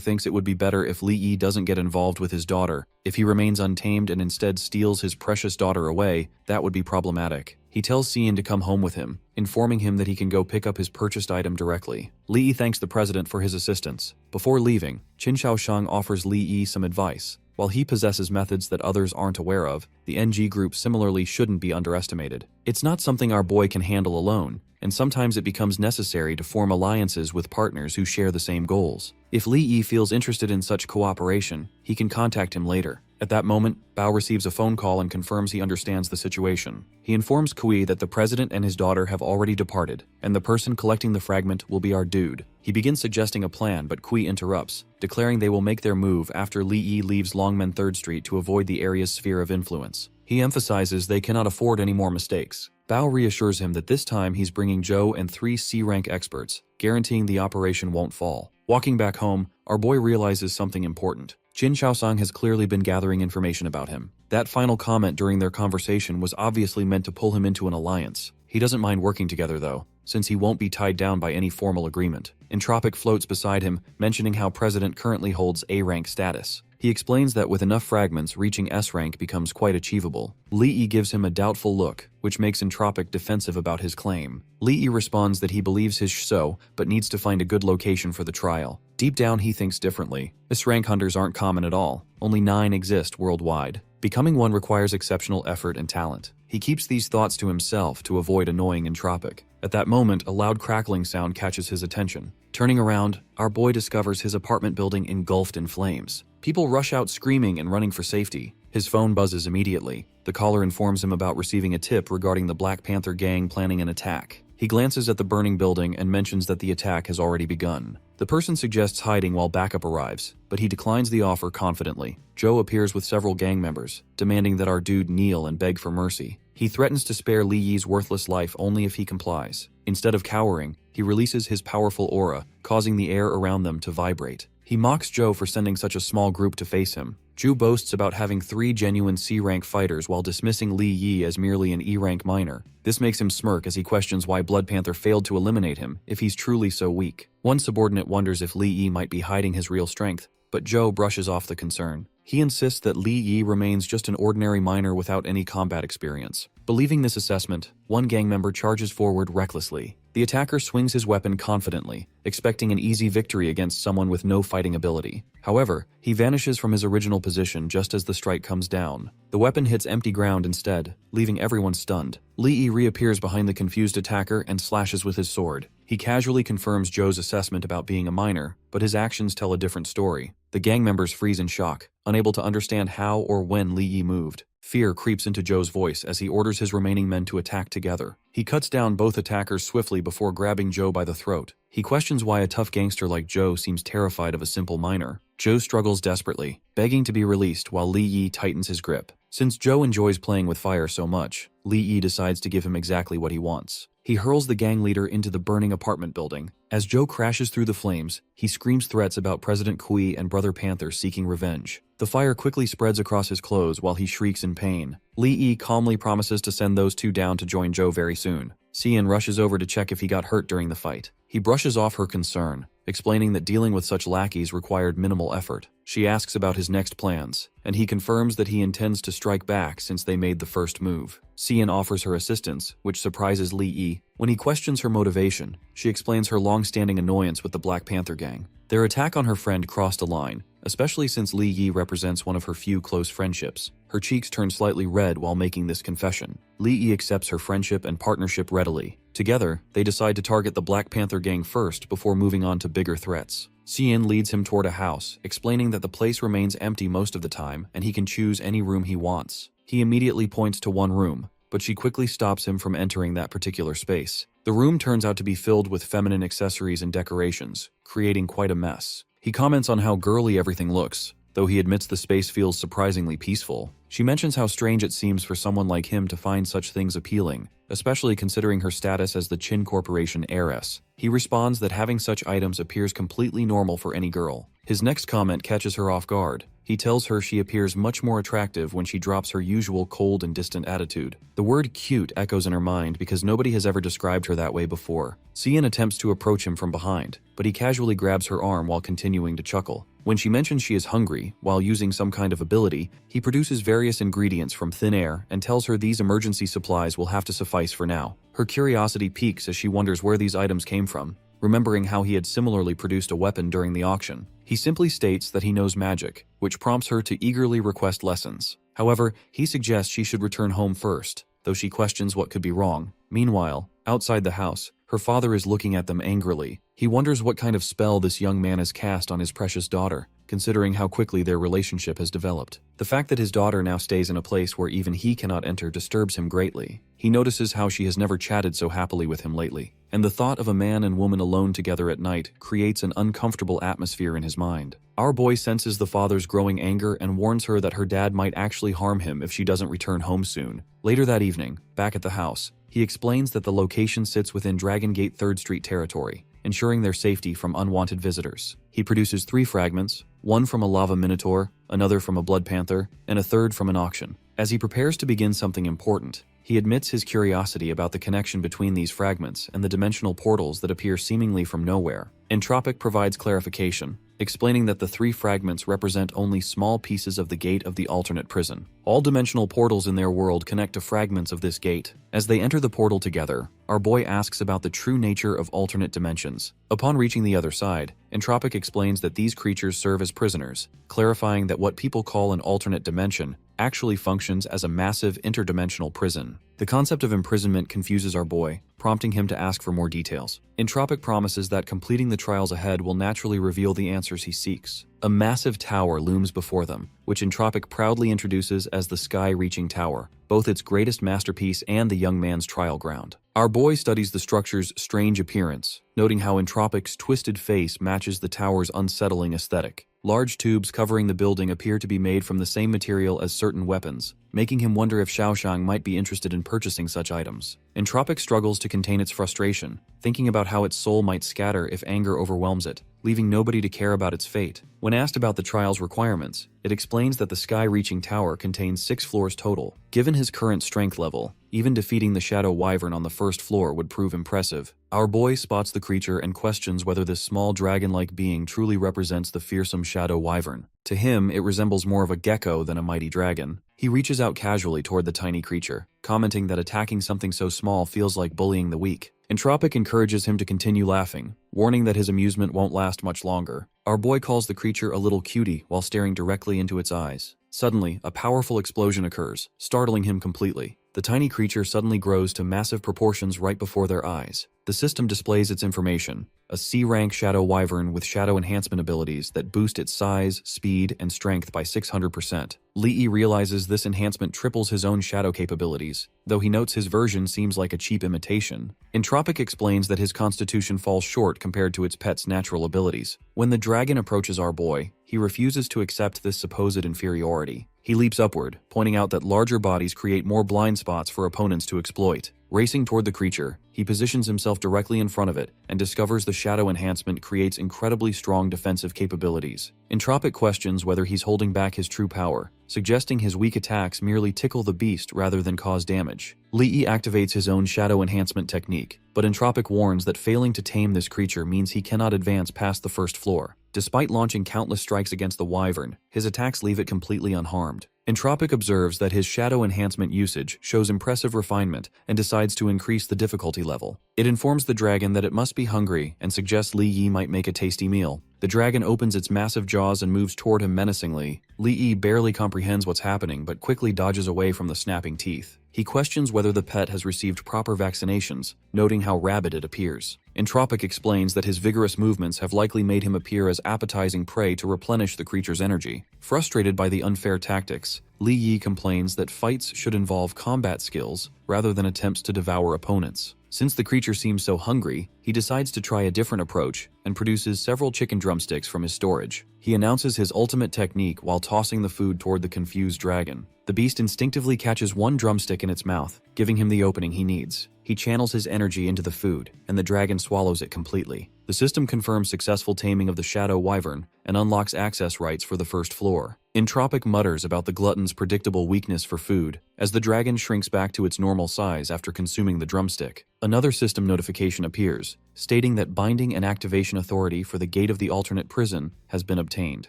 thinks it would be better if Li Yi doesn't get involved with his daughter. If he remains untamed and instead steals his precious daughter away, that would be problematic. He tells Xian to come home with him, informing him that he can go pick up his purchased item directly. Li Yi thanks the president for his assistance. Before leaving, Qin Shaoshang offers Li Yi some advice. While he possesses methods that others aren't aware of, the NG group similarly shouldn't be underestimated. It's not something our boy can handle alone, and sometimes it becomes necessary to form alliances with partners who share the same goals. If Li Yi feels interested in such cooperation, he can contact him later. At that moment, Bao receives a phone call and confirms he understands the situation. He informs Kui that the president and his daughter have already departed, and the person collecting the fragment will be our dude. He begins suggesting a plan, but Kui interrupts, declaring they will make their move after Li Yi leaves Longmen 3rd Street to avoid the area's sphere of influence. He emphasizes they cannot afford any more mistakes. Bao reassures him that this time he's bringing Zhou and 3 C-rank experts, guaranteeing the operation won't fall. Walking back home, our boy realizes something important. Qin Shaoshang has clearly been gathering information about him. That final comment during their conversation was obviously meant to pull him into an alliance. He doesn't mind working together though, since he won't be tied down by any formal agreement. Entropic floats beside him, mentioning how President currently holds A-rank status. He explains that with enough fragments, reaching S-rank becomes quite achievable. Li Yi gives him a doubtful look, which makes Entropic defensive about his claim. Li Yi responds that he believes his so, but needs to find a good location for the trial. Deep down, he thinks differently. S-rank hunters aren't common at all. Only 9 exist worldwide. Becoming one requires exceptional effort and talent. He keeps these thoughts to himself to avoid annoying Entropic. At that moment, a loud crackling sound catches his attention. Turning around, our boy discovers his apartment building engulfed in flames. People rush out screaming and running for safety. His phone buzzes immediately. The caller informs him about receiving a tip regarding the Black Panther gang planning an attack. He glances at the burning building and mentions that the attack has already begun. The person suggests hiding while backup arrives, but he declines the offer confidently. Joe appears with several gang members, demanding that our dude kneel and beg for mercy. He threatens to spare Li Yi's worthless life only if he complies. Instead of cowering, he releases his powerful aura, causing the air around them to vibrate. He mocks Joe for sending such a small group to face him. Zhu boasts about having 3 genuine C-rank fighters while dismissing Li Yi as merely an E-rank minor. This makes him smirk as he questions why Blood Panther failed to eliminate him if he's truly so weak. One subordinate wonders if Li Yi might be hiding his real strength, but Zhou brushes off the concern. He insists that Li Yi remains just an ordinary minor without any combat experience. Believing this assessment, one gang member charges forward recklessly. The attacker swings his weapon confidently, expecting an easy victory against someone with no fighting ability. However, he vanishes from his original position just as the strike comes down. The weapon hits empty ground instead, leaving everyone stunned. Li Yi reappears behind the confused attacker and slashes with his sword. He casually confirms Zhou's assessment about being a minor, but his actions tell a different story. The gang members freeze in shock, unable to understand how or when Li Yi moved. Fear creeps into Zhou's voice as he orders his remaining men to attack together. He cuts down both attackers swiftly before grabbing Zhou by the throat. He questions why a tough gangster like Zhou seems terrified of a simple minor. Zhou struggles desperately, begging to be released while Li Yi tightens his grip. Since Zhou enjoys playing with fire so much, Li Yi decides to give him exactly what he wants. He hurls the gang leader into the burning apartment building. As Zhou crashes through the flames, he screams threats about President Kui and Brother Panther seeking revenge. The fire quickly spreads across his clothes while he shrieks in pain. Li Yi calmly promises to send those two down to join Zhou very soon. Xian rushes over to check if he got hurt during the fight. He brushes off her concern, explaining that dealing with such lackeys required minimal effort. She asks about his next plans, and he confirms that he intends to strike back since they made the first move. Xian offers her assistance, which surprises Li Yi. When he questions her motivation, she explains her long-standing annoyance with the Black Panther gang. Their attack on her friend crossed a line, especially since Li Yi represents one of her few close friendships. Her cheeks turn slightly red while making this confession. Li Yi accepts her friendship and partnership readily. Together, they decide to target the Black Panther gang first before moving on to bigger threats. Xian leads him toward a house, explaining that the place remains empty most of the time and he can choose any room he wants. He immediately points to one room, but she quickly stops him from entering that particular space. The room turns out to be filled with feminine accessories and decorations, creating quite a mess. He comments on how girly everything looks, though he admits the space feels surprisingly peaceful. She mentions how strange it seems for someone like him to find such things appealing, especially considering her status as the Chin Corporation heiress. He responds that having such items appears completely normal for any girl. His next comment catches her off guard. He tells her she appears much more attractive when she drops her usual cold and distant attitude. The word cute echoes in her mind because nobody has ever described her that way before. Cian attempts to approach him from behind, but he casually grabs her arm while continuing to chuckle. When she mentions she is hungry, while using some kind of ability, he produces various ingredients from thin air and tells her these emergency supplies will have to suffice for now. Her curiosity piques as she wonders where these items came from, remembering how he had similarly produced a weapon during the auction. He simply states that he knows magic, which prompts her to eagerly request lessons. However, he suggests she should return home first, though she questions what could be wrong. Meanwhile, outside the house, her father is looking at them angrily. He wonders what kind of spell this young man has cast on his precious daughter, considering how quickly their relationship has developed. The fact that his daughter now stays in a place where even he cannot enter disturbs him greatly. He notices how she has never chatted so happily with him lately, and the thought of a man and woman alone together at night creates an uncomfortable atmosphere in his mind. Our boy senses the father's growing anger and warns her that her dad might actually harm him if she doesn't return home soon. Later that evening, back at the house, he explains that the location sits within Dragon Gate 3rd Street territory, ensuring their safety from unwanted visitors. He produces 3 fragments, one from a lava minotaur, another from a blood panther, and a third from an auction. As he prepares to begin something important, he admits his curiosity about the connection between these fragments and the dimensional portals that appear seemingly from nowhere. Entropic provides clarification, explaining that the 3 fragments represent only small pieces of the gate of the alternate prison. All dimensional portals in their world connect to fragments of this gate. As they enter the portal together, our boy asks about the true nature of alternate dimensions. Upon reaching the other side, Entropic explains that these creatures serve as prisoners, clarifying that what people call an alternate dimension actually functions as a massive interdimensional prison. The concept of imprisonment confuses our boy, prompting him to ask for more details. Entropic promises that completing the trials ahead will naturally reveal the answers he seeks. A massive tower looms before them, which Entropic proudly introduces as the Sky-Reaching Tower, both its greatest masterpiece and the young man's trial ground. Our boy studies the structure's strange appearance, noting how Entropic's twisted face matches the tower's unsettling aesthetic. Large tubes covering the building appear to be made from the same material as certain weapons, making him wonder if Xiaoshang might be interested in purchasing such items. Entropic struggles to contain its frustration, thinking about how its soul might scatter if anger overwhelms it, leaving nobody to care about its fate. When asked about the trial's requirements, it explains that the Sky-Reaching Tower contains 6 floors total. Given his current strength level, even defeating the Shadow Wyvern on the first floor would prove impressive. Our boy spots the creature and questions whether this small dragon-like being truly represents the fearsome Shadow Wyvern. To him, it resembles more of a gecko than a mighty dragon. He reaches out casually toward the tiny creature, commenting that attacking something so small feels like bullying the weak. Entropic encourages him to continue laughing, warning that his amusement won't last much longer. Our boy calls the creature a little cutie while staring directly into its eyes. Suddenly, a powerful explosion occurs, startling him completely. The tiny creature suddenly grows to massive proportions right before their eyes. The system displays its information, a C-rank Shadow Wyvern with shadow enhancement abilities that boost its size, speed, and strength by 600%. Lee realizes this enhancement triples his own shadow capabilities, though he notes his version seems like a cheap imitation. Entropic explains that his constitution falls short compared to its pet's natural abilities. When the dragon approaches our boy, he refuses to accept this supposed inferiority. He leaps upward, pointing out that larger bodies create more blind spots for opponents to exploit. Racing toward the creature, he positions himself directly in front of it and discovers the shadow enhancement creates incredibly strong defensive capabilities. Entropic questions whether he's holding back his true power, suggesting his weak attacks merely tickle the beast rather than cause damage. Lee activates his own shadow enhancement technique, but Entropic warns that failing to tame this creature means he cannot advance past the first floor. Despite launching countless strikes against the wyvern, his attacks leave it completely unharmed. Entropic observes that his shadow enhancement usage shows impressive refinement and decides to increase the difficulty level. It informs the dragon that it must be hungry and suggests Li Yi might make a tasty meal. The dragon opens its massive jaws and moves toward him menacingly. Li Yi barely comprehends what's happening but quickly dodges away from the snapping teeth. He questions whether the pet has received proper vaccinations, noting how rabid it appears. Entropic explains that his vigorous movements have likely made him appear as appetizing prey to replenish the creature's energy. Frustrated by the unfair tactics, Li Yi complains that fights should involve combat skills rather than attempts to devour opponents. Since the creature seems so hungry, he decides to try a different approach and produces several chicken drumsticks from his storage. He announces his ultimate technique while tossing the food toward the confused dragon. The beast instinctively catches one drumstick in its mouth, giving him the opening he needs. He channels his energy into the food, and the dragon swallows it completely. The system confirms successful taming of the shadow wyvern and unlocks access rights for the first floor. Entropic mutters about the glutton's predictable weakness for food as the dragon shrinks back to its normal size after consuming the drumstick. Another system notification appears, stating that binding and activation authority for the gate of the alternate prison has been obtained.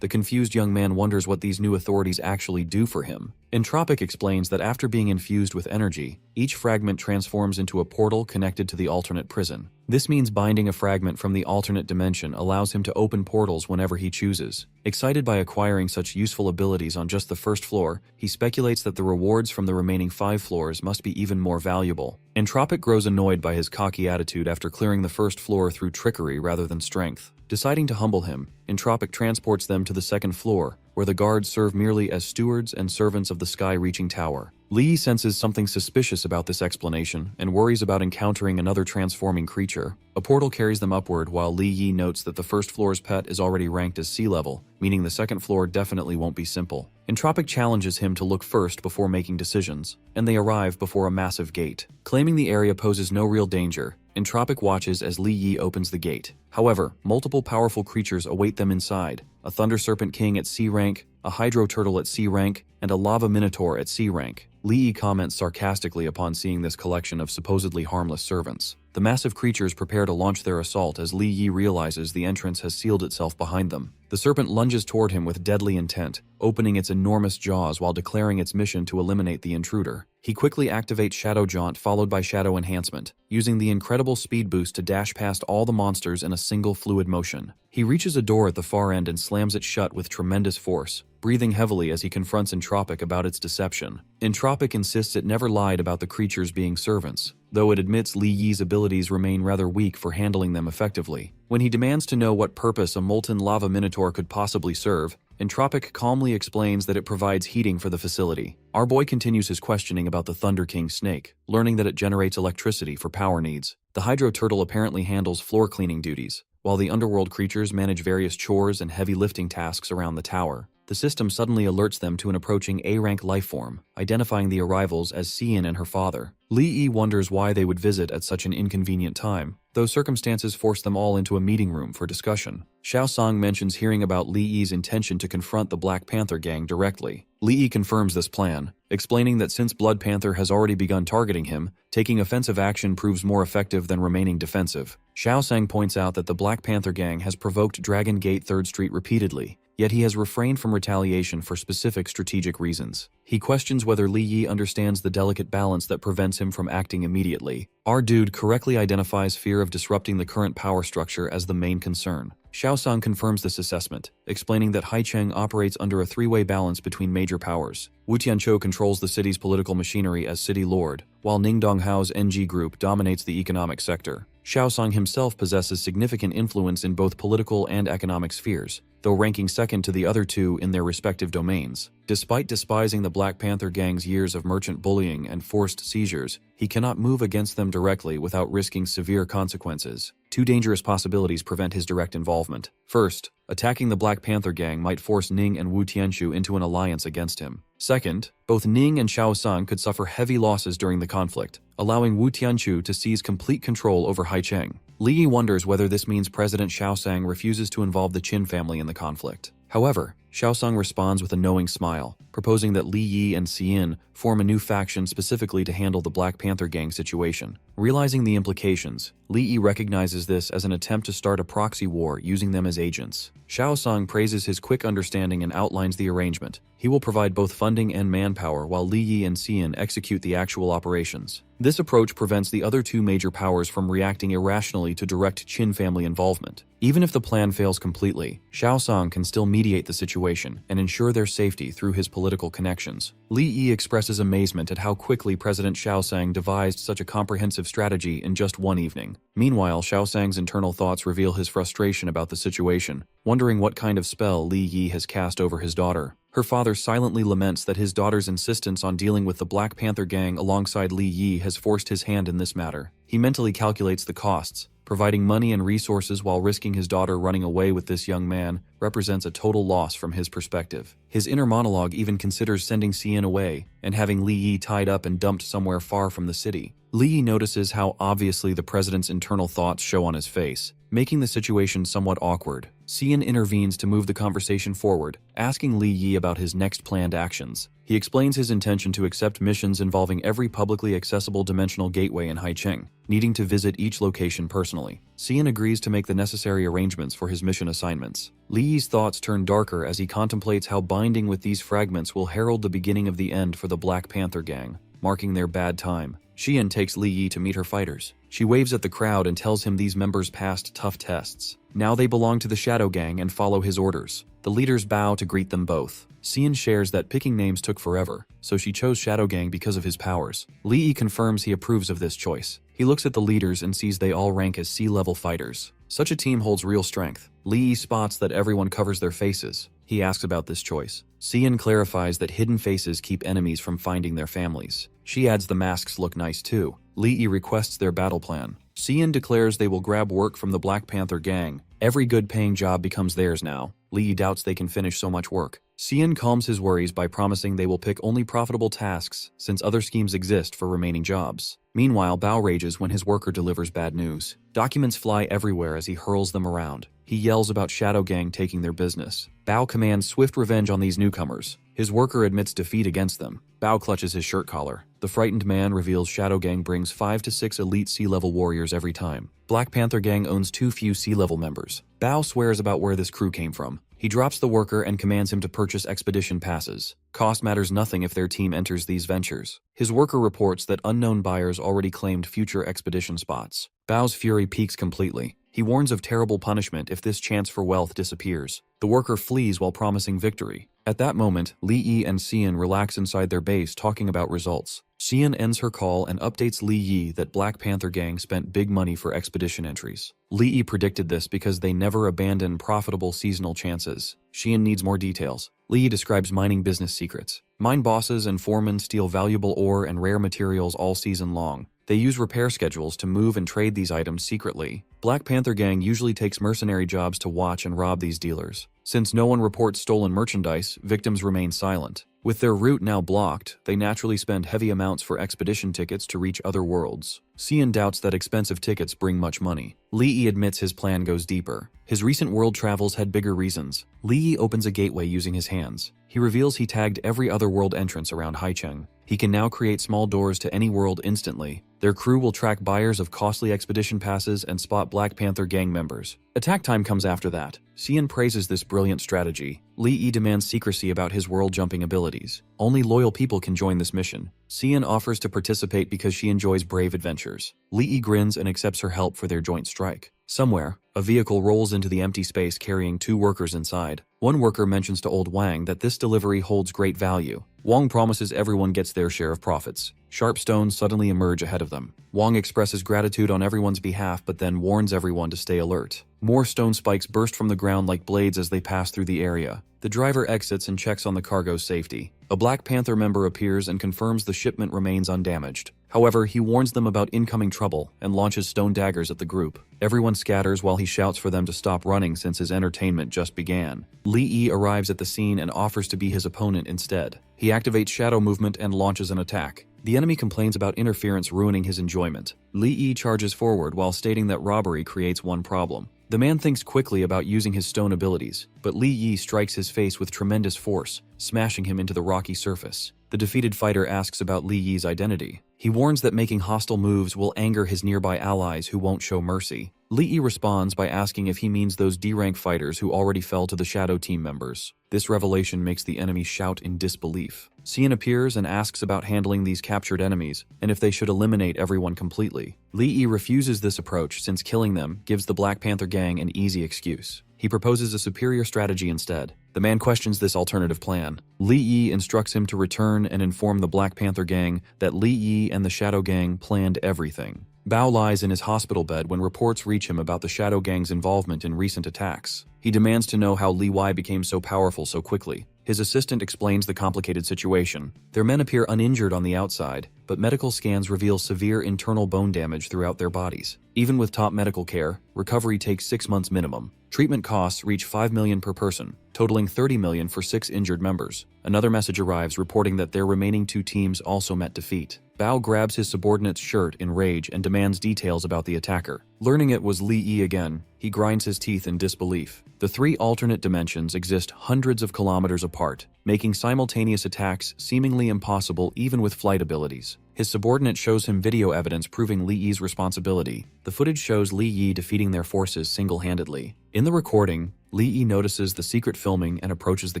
The confused young man wonders what these new authorities actually do for him. Entropic explains that after being infused with energy, each fragment transforms into a portal connected to the alternate prison. This means binding a fragment from the alternate dimension allows him to open portals whenever he chooses. Excited by acquiring such useful abilities on just the first floor, he speculates that the rewards from the remaining 5 floors must be even more valuable. Entropic grows annoyed by his cocky attitude after clearing the first floor through trickery rather than strength. Deciding to humble him, Entropic transports them to the second floor, where the guards serve merely as stewards and servants of the sky-reaching tower. Li senses something suspicious about this explanation and worries about encountering another transforming creature. A portal carries them upward while Li Yi notes that the first floor's pet is already ranked as sea level, meaning the second floor definitely won't be simple. Entropic challenges him to look first before making decisions, and they arrive before a massive gate. Claiming the area poses no real danger, Entropic watches as Li Yi opens the gate. However, multiple powerful creatures await them inside: a Thunder Serpent King at C rank, a Hydro Turtle at C rank, and a Lava Minotaur at C rank. Li Yi comments sarcastically upon seeing this collection of supposedly harmless servants. The massive creatures prepare to launch their assault as Li Yi realizes the entrance has sealed itself behind them. The serpent lunges toward him with deadly intent, opening its enormous jaws while declaring its mission to eliminate the intruder. He quickly activates Shadow Jaunt followed by Shadow Enhancement, using the incredible speed boost to dash past all the monsters in a single fluid motion. He reaches a door at the far end and slams it shut with tremendous force, breathing heavily as he confronts Entropic about its deception. Entropic insists it never lied about the creatures being servants, though it admits Li Yi's abilities remain rather weak for handling them effectively. When he demands to know what purpose a molten lava minotaur could possibly serve, Entropic calmly explains that it provides heating for the facility. Our boy continues his questioning about the Thunder King snake, learning that it generates electricity for power needs. The Hydro Turtle apparently handles floor cleaning duties, while the underworld creatures manage various chores and heavy lifting tasks around the tower. The system suddenly alerts them to an approaching A-rank lifeform, identifying the arrivals as Cian and her father. Li Yi wonders why they would visit at such an inconvenient time, though circumstances force them all into a meeting room for discussion. Xiao Song mentions hearing about Li Yi's intention to confront the Black Panther gang directly. Li Yi confirms this plan, explaining that since Blood Panther has already begun targeting him, taking offensive action proves more effective than remaining defensive. Xiao Sang points out that the Black Panther gang has provoked Dragon Gate 3rd Street repeatedly, yet he has refrained from retaliation for specific strategic reasons. He questions whether Li Yi understands the delicate balance that prevents him from acting immediately. Our dude correctly identifies fear of disrupting the current power structure as the main concern. Xiao Song confirms this assessment, explaining that Haicheng operates under a three-way balance between major powers. Wu Tianqiu controls the city's political machinery as city lord, while Ning Donghao's NG group dominates the economic sector. Xiao Song himself possesses significant influence in both political and economic spheres, though ranking second to the other two in their respective domains. Despite despising the Black Panther gang's years of merchant bullying and forced seizures, he cannot move against them directly without risking severe consequences. Two dangerous possibilities prevent his direct involvement. First, attacking the Black Panther gang might force Ning and Wu Tianqiu into an alliance against him. Second, both Ning and Xiao Sang could suffer heavy losses during the conflict, allowing Wu Tianqiu to seize complete control over Haicheng. Li Yi wonders whether this means President Xiao Sang refuses to involve the Qin family in the conflict. However, Xiao Sang responds with a knowing smile, proposing that Li Yi and Cian form a new faction specifically to handle the Black Panther gang situation. Realizing the implications, Li Yi recognizes this as an attempt to start a proxy war using them as agents. Xiao Sang praises his quick understanding and outlines the arrangement. He will provide both funding and manpower while Li Yi and Cian execute the actual operations. This approach prevents the other two major powers from reacting irrationally to direct Qin family involvement. Even if the plan fails completely, Xiao Sang can still mediate the situation situation and ensure their safety through his political connections. Li Yi expresses amazement at how quickly President Xiaosang devised such a comprehensive strategy in just one evening. Meanwhile, Xiaosang's internal thoughts reveal his frustration about the situation, wondering what kind of spell Li Yi has cast over his daughter. Her father silently laments that his daughter's insistence on dealing with the Black Panther gang alongside Li Yi has forced his hand in this matter. He mentally calculates the costs. Providing money and resources while risking his daughter running away with this young man represents a total loss from his perspective. His inner monologue even considers sending Xian away and having Li Yi tied up and dumped somewhere far from the city. Li Yi notices how obviously the president's internal thoughts show on his face, making the situation somewhat awkward. Xian intervenes to move the conversation forward, asking Li Yi about his next planned actions. He explains his intention to accept missions involving every publicly accessible dimensional gateway in Haicheng, needing to visit each location personally. Xian agrees to make the necessary arrangements for his mission assignments. Li Yi's thoughts turn darker as he contemplates how binding with these fragments will herald the beginning of the end for the Black Panther gang, marking their bad time. Xian takes Li Yi to meet her fighters. She waves at the crowd and tells him these members passed tough tests. Now they belong to the Shadow Gang and follow his orders. The leaders bow to greet them both. Xian shares that picking names took forever, so she chose Shadow Gang because of his powers. Li Yi confirms he approves of this choice. He looks at the leaders and sees they all rank as C-level fighters. Such a team holds real strength. Li Yi spots that everyone covers their faces. He asks about this choice. Xian clarifies that hidden faces keep enemies from finding their families. She adds the masks look nice too. Li Yi requests their battle plan. Xian declares they will grab work from the Black Panther gang. Every good-paying job becomes theirs now. Li Yi doubts they can finish so much work. Xian calms his worries by promising they will pick only profitable tasks since other schemes exist for remaining jobs. Meanwhile, Bao rages when his worker delivers bad news. Documents fly everywhere as he hurls them around. He yells about Shadow Gang taking their business. Bao commands swift revenge on these newcomers. His worker admits defeat against them. Bao clutches his shirt collar. The frightened man reveals Shadow Gang brings 5 to 6 elite C-level warriors every time. Black Panther Gang owns too few C-level members. Bao swears about where this crew came from. He drops the worker and commands him to purchase expedition passes. Cost matters nothing if their team enters these ventures. His worker reports that unknown buyers already claimed future expedition spots. Bao's fury peaks completely. He warns of terrible punishment if this chance for wealth disappears. The worker flees while promising victory. At that moment, Li Yi and Xian relax inside their base talking about results. Xian ends her call and updates Li Yi that Black Panther Gang spent big money for expedition entries. Li Yi predicted this because they never abandon profitable seasonal chances. Xian needs more details. Li Yi describes mining business secrets. Mine bosses and foremen steal valuable ore and rare materials all season long. They use repair schedules to move and trade these items secretly. Black Panther Gang usually takes mercenary jobs to watch and rob these dealers. Since no one reports stolen merchandise, victims remain silent. With their route now blocked, they naturally spend heavy amounts for expedition tickets to reach other worlds. Xian doubts that expensive tickets bring much money. Li Yi admits his plan goes deeper. His recent world travels had bigger reasons. Li Yi opens a gateway using his hands. He reveals he tagged every other world entrance around Haicheng. He can now create small doors to any world instantly. Their crew will track buyers of costly expedition passes and spot Black Panther Gang members. Attack time comes after that. Xian praises this brilliant strategy. Li Yi demands secrecy about his world-jumping abilities. Only loyal people can join this mission. Xian offers to participate because she enjoys brave adventures. Li Yi grins and accepts her help for their joint strike. Somewhere, a vehicle rolls into the empty space carrying 2 workers inside. One worker mentions to old Wang that this delivery holds great value. Wang promises everyone gets their share of profits. Sharp stones suddenly emerge ahead of them. Wang expresses gratitude on everyone's behalf but then warns everyone to stay alert. More stone spikes burst from the ground like blades as they pass through the area. The driver exits and checks on the cargo's safety. A Black Panther member appears and confirms the shipment remains undamaged. However, he warns them about incoming trouble and launches stone daggers at the group. Everyone scatters while he shouts for them to stop running since his entertainment just began. Li Yi arrives at the scene and offers to be his opponent instead. He activates shadow movement and launches an attack. The enemy complains about interference ruining his enjoyment. Li Yi charges forward while stating that robbery creates one problem. The man thinks quickly about using his stone abilities, but Li Yi strikes his face with tremendous force, smashing him into the rocky surface. The defeated fighter asks about Li Yi's identity. He warns that making hostile moves will anger his nearby allies who won't show mercy. Li Yi responds by asking if he means those D-rank fighters who already fell to the Shadow Team members. This revelation makes the enemy shout in disbelief. Xian appears and asks about handling these captured enemies, and if they should eliminate everyone completely. Li Yi refuses this approach since killing them gives the Black Panther Gang an easy excuse. He proposes a superior strategy instead. The man questions this alternative plan. Li Yi instructs him to return and inform the Black Panther gang that Li Yi and the Shadow Gang planned everything. Bao lies in his hospital bed when reports reach him about the Shadow Gang's involvement in recent attacks. He demands to know how Li Yi became so powerful so quickly. His assistant explains the complicated situation. Their men appear uninjured on the outside, but medical scans reveal severe internal bone damage throughout their bodies. Even with top medical care, recovery takes 6 months minimum. Treatment costs reach $5 million per person, totaling $30 million for 6 injured members. Another message arrives reporting that their remaining 2 teams also met defeat. Bao grabs his subordinate's shirt in rage and demands details about the attacker. Learning it was Li Yi again, he grinds his teeth in disbelief. The 3 alternate dimensions exist hundreds of kilometers apart, making simultaneous attacks seemingly impossible even with flight abilities. His subordinate shows him video evidence proving Li Yi's responsibility. The footage shows Li Yi defeating their forces single-handedly. In the recording, Li Yi notices the secret filming and approaches the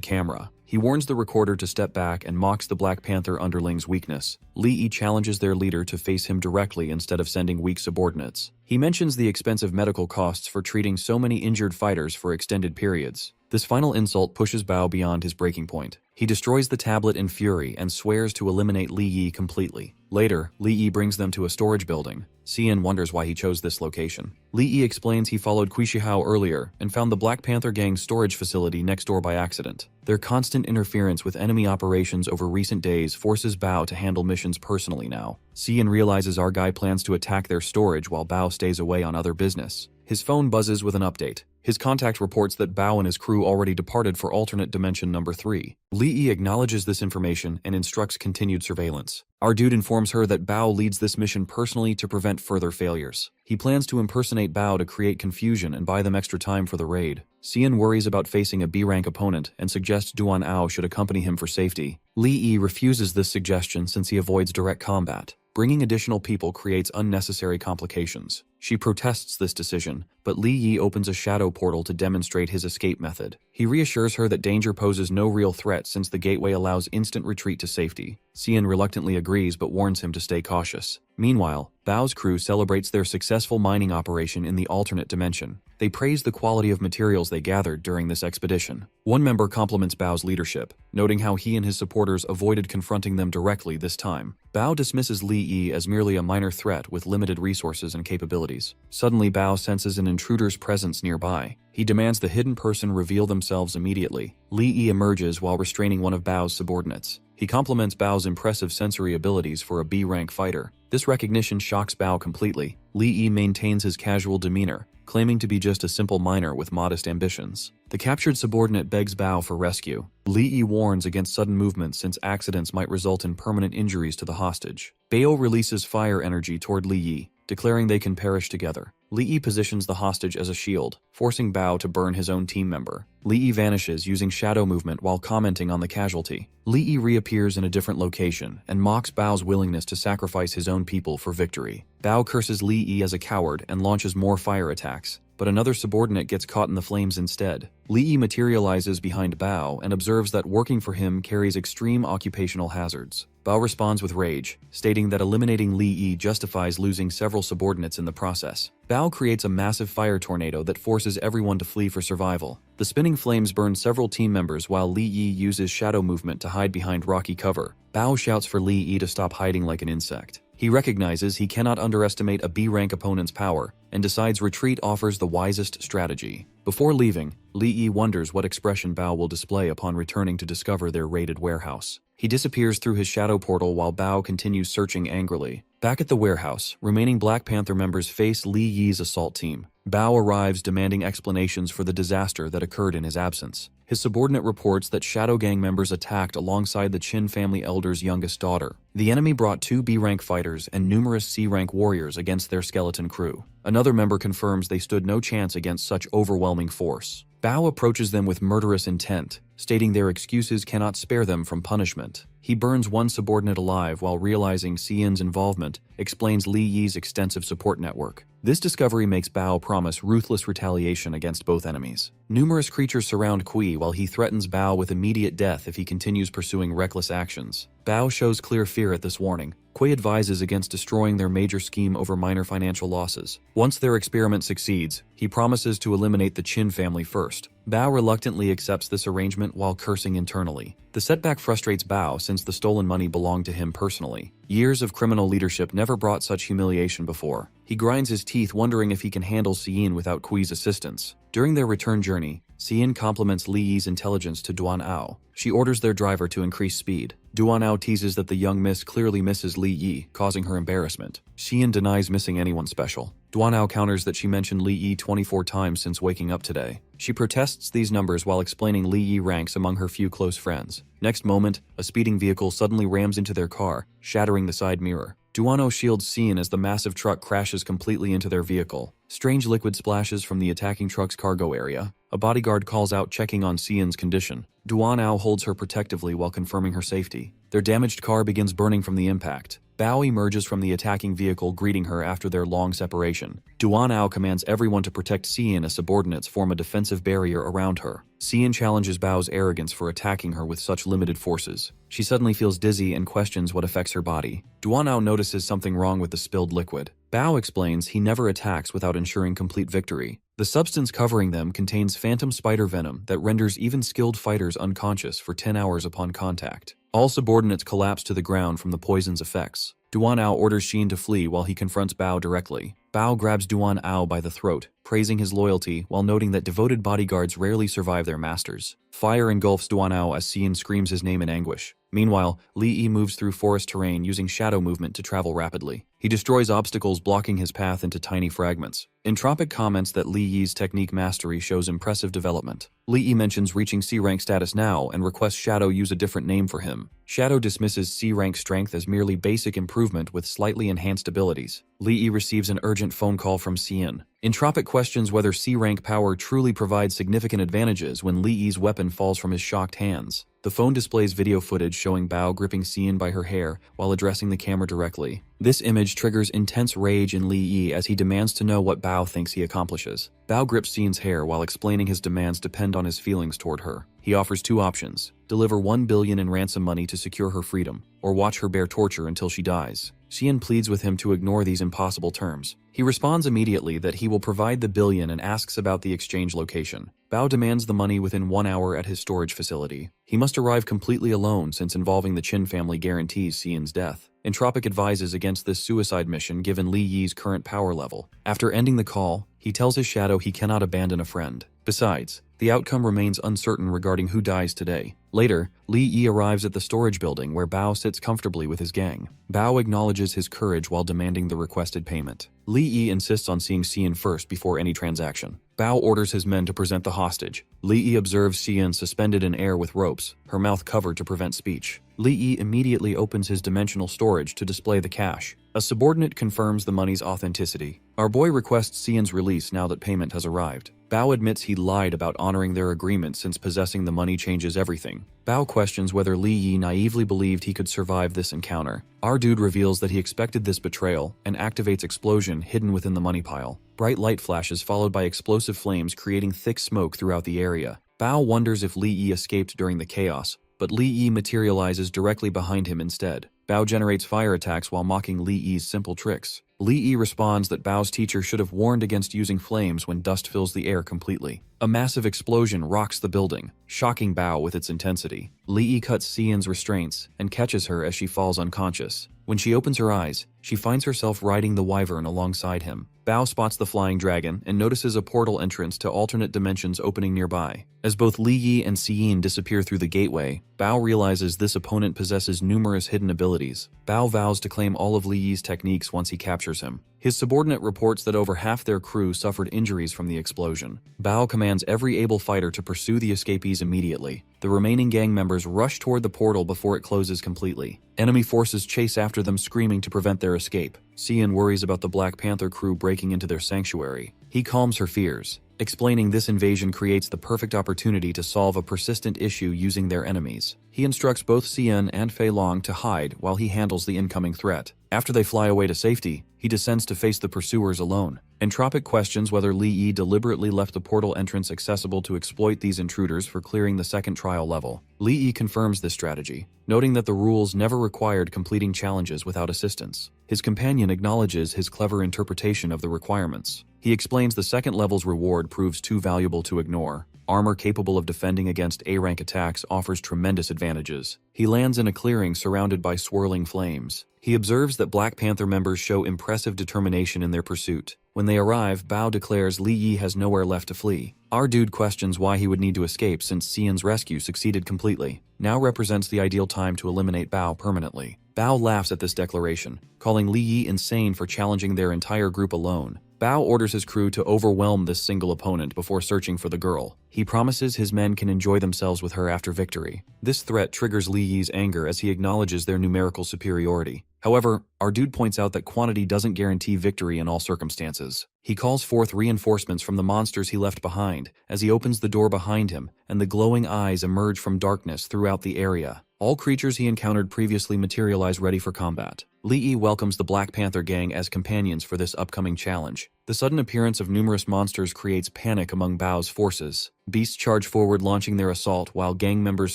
camera. He warns the recorder to step back and mocks the Black Panther underling's weakness. Li Yi challenges their leader to face him directly instead of sending weak subordinates. He mentions the expensive medical costs for treating so many injured fighters for extended periods. This final insult pushes Bao beyond his breaking point. He destroys the tablet in fury and swears to eliminate Li Yi completely. Later, Li Yi brings them to a storage building. Xian wonders why he chose this location. Li Yi explains he followed Quishihao earlier and found the Black Panther gang's storage facility next door by accident. Their constant interference with enemy operations over recent days forces Bao to handle missions personally now. Xian realizes our guy plans to attack their storage while Bao stays away on other business. His phone buzzes with an update. His contact reports that Bao and his crew already departed for alternate dimension number 3. Li Yi acknowledges this information and instructs continued surveillance. Our dude informs her that Bao leads this mission personally to prevent further failures. He plans to impersonate Bao to create confusion and buy them extra time for the raid. Xian worries about facing a B-rank opponent and suggests Duan Ao should accompany him for safety. Li Yi refuses this suggestion since he avoids direct combat. Bringing additional people creates unnecessary complications. She protests this decision, but Li Yi opens a shadow portal to demonstrate his escape method. He reassures her that danger poses no real threat since the gateway allows instant retreat to safety. Xian reluctantly agrees but warns him to stay cautious. Meanwhile, Bao's crew celebrates their successful mining operation in the alternate dimension. They praise the quality of materials they gathered during this expedition. One member compliments Bao's leadership, noting how he and his supporters avoided confronting them directly this time. Bao dismisses Li Yi as merely a minor threat with limited resources and capabilities. Suddenly, Bao senses an intruder's presence nearby. He demands the hidden person reveal themselves immediately. Li Yi emerges while restraining one of Bao's subordinates. He compliments Bao's impressive sensory abilities for a B-rank fighter. This recognition shocks Bao completely. Li Yi maintains his casual demeanor, claiming to be just a simple miner with modest ambitions. The captured subordinate begs Bao for rescue. Li Yi warns against sudden movement since accidents might result in permanent injuries to the hostage. Bao releases fire energy toward Li Yi, declaring they can perish together. Li Yi positions the hostage as a shield, forcing Bao to burn his own team member. Li Yi vanishes using shadow movement while commenting on the casualty. Li Yi reappears in a different location and mocks Bao's willingness to sacrifice his own people for victory. Bao curses Li Yi as a coward and launches more fire attacks, but another subordinate gets caught in the flames instead. Li Yi materializes behind Bao and observes that working for him carries extreme occupational hazards. Bao responds with rage, stating that eliminating Li Yi justifies losing several subordinates in the process. Bao creates a massive fire tornado that forces everyone to flee for survival. The spinning flames burn several team members while Li Yi uses shadow movement to hide behind rocky cover. Bao shouts for Li Yi to stop hiding like an insect. He recognizes he cannot underestimate a B-rank opponent's power and decides retreat offers the wisest strategy. Before leaving, Li Yi wonders what expression Bao will display upon returning to discover their raided warehouse. He disappears through his shadow portal while Bao continues searching angrily. Back at the warehouse, remaining Black Panther members face Li Yi's assault team. Bao arrives demanding explanations for the disaster that occurred in his absence. His subordinate reports that Shadow Gang members attacked alongside the Qin family elder's youngest daughter. The enemy brought 2 B-rank fighters and numerous C-rank warriors against their skeleton crew. Another member confirms they stood no chance against such overwhelming force. Bao approaches them with murderous intent, stating their excuses cannot spare them from punishment. He burns one subordinate alive while realizing Xian's involvement explains Li Yi's extensive support network. This discovery makes Bao promise ruthless retaliation against both enemies. Numerous creatures surround Kui while he threatens Bao with immediate death if he continues pursuing reckless actions. Bao shows clear fear at this warning. Kui advises against destroying their major scheme over minor financial losses. Once their experiment succeeds, he promises to eliminate the Qin family first. Bao reluctantly accepts this arrangement while cursing internally. The setback frustrates Bao since the stolen money belonged to him personally. Years of criminal leadership never brought such humiliation before. He grinds his teeth wondering if he can handle Xiyin without Kui's assistance. During their return journey, Xiyin compliments Li Yi's intelligence to Duan Ao. She orders their driver to increase speed. Duan Ao teases that the young miss clearly misses Li Yi, causing her embarrassment. Xiyin denies missing anyone special. Duan Ao counters that she mentioned Li Yi 24 times since waking up today. She protests these numbers while explaining Li Yi ranks among her few close friends. Next moment, a speeding vehicle suddenly rams into their car, shattering the side mirror. Duan Ao shields Xiyin as the massive truck crashes completely into their vehicle. Strange liquid splashes from the attacking truck's cargo area. A bodyguard calls out checking on Xiyin's condition. Duan Ao holds her protectively while confirming her safety. Their damaged car begins burning from the impact. Bao emerges from the attacking vehicle greeting her after their long separation. Duan Ao commands everyone to protect Xiyin as subordinates form a defensive barrier around her. Xiyin challenges Bao's arrogance for attacking her with such limited forces. She suddenly feels dizzy and questions what affects her body. Duan Ao notices something wrong with the spilled liquid. Bao explains he never attacks without ensuring complete victory. The substance covering them contains phantom spider venom that renders even skilled fighters unconscious for 10 hours upon contact. All subordinates collapse to the ground from the poison's effects. Duan Ao orders Xiyin to flee while he confronts Bao directly. Bao grabs Duan Ao by the throat, praising his loyalty while noting that devoted bodyguards rarely survive their masters. Fire engulfs Duan Ao as Xiyin screams his name in anguish. Meanwhile, Li Yi moves through forest terrain using shadow movement to travel rapidly. He destroys obstacles blocking his path into tiny fragments. Entropic comments that Li Yi's technique mastery shows impressive development. Li Yi mentions reaching C-rank status now and requests Shadow use a different name for him. Shadow dismisses C-rank strength as merely basic improvement with slightly enhanced abilities. Li Yi receives an urgent phone call from Xiyin. Entropic questions whether C-rank power truly provides significant advantages when Li Yi's weapon falls from his shocked hands. The phone displays video footage showing Bao gripping Xiyin by her hair while addressing the camera directly. This image triggers intense rage in Li Yi as he demands to know what Bao thinks he accomplishes. Bao grips Xiyin's hair while explaining his demands depend on his feelings toward her. He offers two options: deliver 1 billion in ransom money to secure her freedom, or watch her bear torture until she dies. Xiyin pleads with him to ignore these impossible terms. He responds immediately that he will provide the billion and asks about the exchange location. Bao demands the money within 1 hour at his storage facility. He must arrive completely alone since involving the Qin family guarantees Xiyin's death. Entropic advises against this suicide mission given Li Yi's current power level. After ending the call, he tells his shadow he cannot abandon a friend. Besides, the outcome remains uncertain regarding who dies today. Later, Li Yi arrives at the storage building where Bao sits comfortably with his gang. Bao acknowledges his courage while demanding the requested payment. Li Yi insists on seeing Xiyin first before any transaction. Bao orders his men to present the hostage. Li Yi observes Xiyin suspended in air with ropes, her mouth covered to prevent speech. Li Yi immediately opens his dimensional storage to display the cash. A subordinate confirms the money's authenticity. Our boy requests Xiyin's release now that payment has arrived. Bao admits he lied about honoring their agreement since possessing the money changes everything. Bao questions whether Li Yi naively believed he could survive this encounter. Our dude reveals that he expected this betrayal and activates explosion hidden within the money pile. Bright light flashes followed by explosive flames creating thick smoke throughout the area. Bao wonders if Li Yi escaped during the chaos, but Li Yi materializes directly behind him instead. Bao generates fire attacks while mocking Li Yi's simple tricks. Li Yi responds that Bao's teacher should have warned against using flames when dust fills the air completely. A massive explosion rocks the building, shocking Bao with its intensity. Li Yi cuts Xiyin's restraints and catches her as she falls unconscious. When she opens her eyes, she finds herself riding the wyvern alongside him. Bao spots the flying dragon and notices a portal entrance to alternate dimensions opening nearby. As both Li Yi and Xiyin disappear through the gateway, Bao realizes this opponent possesses numerous hidden abilities. Bao vows to claim all of Li Yi's techniques once he captures him. His subordinate reports that over half their crew suffered injuries from the explosion. Bao commands every able fighter to pursue the escapees immediately. The remaining gang members rush toward the portal before it closes completely. Enemy forces chase after them screaming to prevent their escape. Xiyin worries about the Black Panther crew breaking into their sanctuary. He calms her fears, explaining this invasion creates the perfect opportunity to solve a persistent issue using their enemies. He instructs both Xiyin and Fei Long to hide while he handles the incoming threat. After they fly away to safety, he descends to face the pursuers alone. Entropic questions whether Li Yi deliberately left the portal entrance accessible to exploit these intruders for clearing the second trial level. Li Yi confirms this strategy, noting that the rules never required completing challenges without assistance. His companion acknowledges his clever interpretation of the requirements. He explains the second level's reward proves too valuable to ignore. Armor capable of defending against A-rank attacks offers tremendous advantages. He lands in a clearing surrounded by swirling flames. He observes that Black Panther members show impressive determination in their pursuit. When they arrive, Bao declares Li Yi has nowhere left to flee. Our dude questions why he would need to escape since Xian's rescue succeeded completely. Now represents the ideal time to eliminate Bao permanently. Bao laughs at this declaration, calling Li Yi insane for challenging their entire group alone. Bao orders his crew to overwhelm this single opponent before searching for the girl. He promises his men can enjoy themselves with her after victory. This threat triggers Li Yi's anger as he acknowledges their numerical superiority. However, our dude points out that quantity doesn't guarantee victory in all circumstances. He calls forth reinforcements from the monsters he left behind as he opens the door behind him, and the glowing eyes emerge from darkness throughout the area. All creatures he encountered previously materialize ready for combat. Li Yi welcomes the Black Panther gang as companions for this upcoming challenge. The sudden appearance of numerous monsters creates panic among Bao's forces. Beasts charge forward, launching their assault while gang members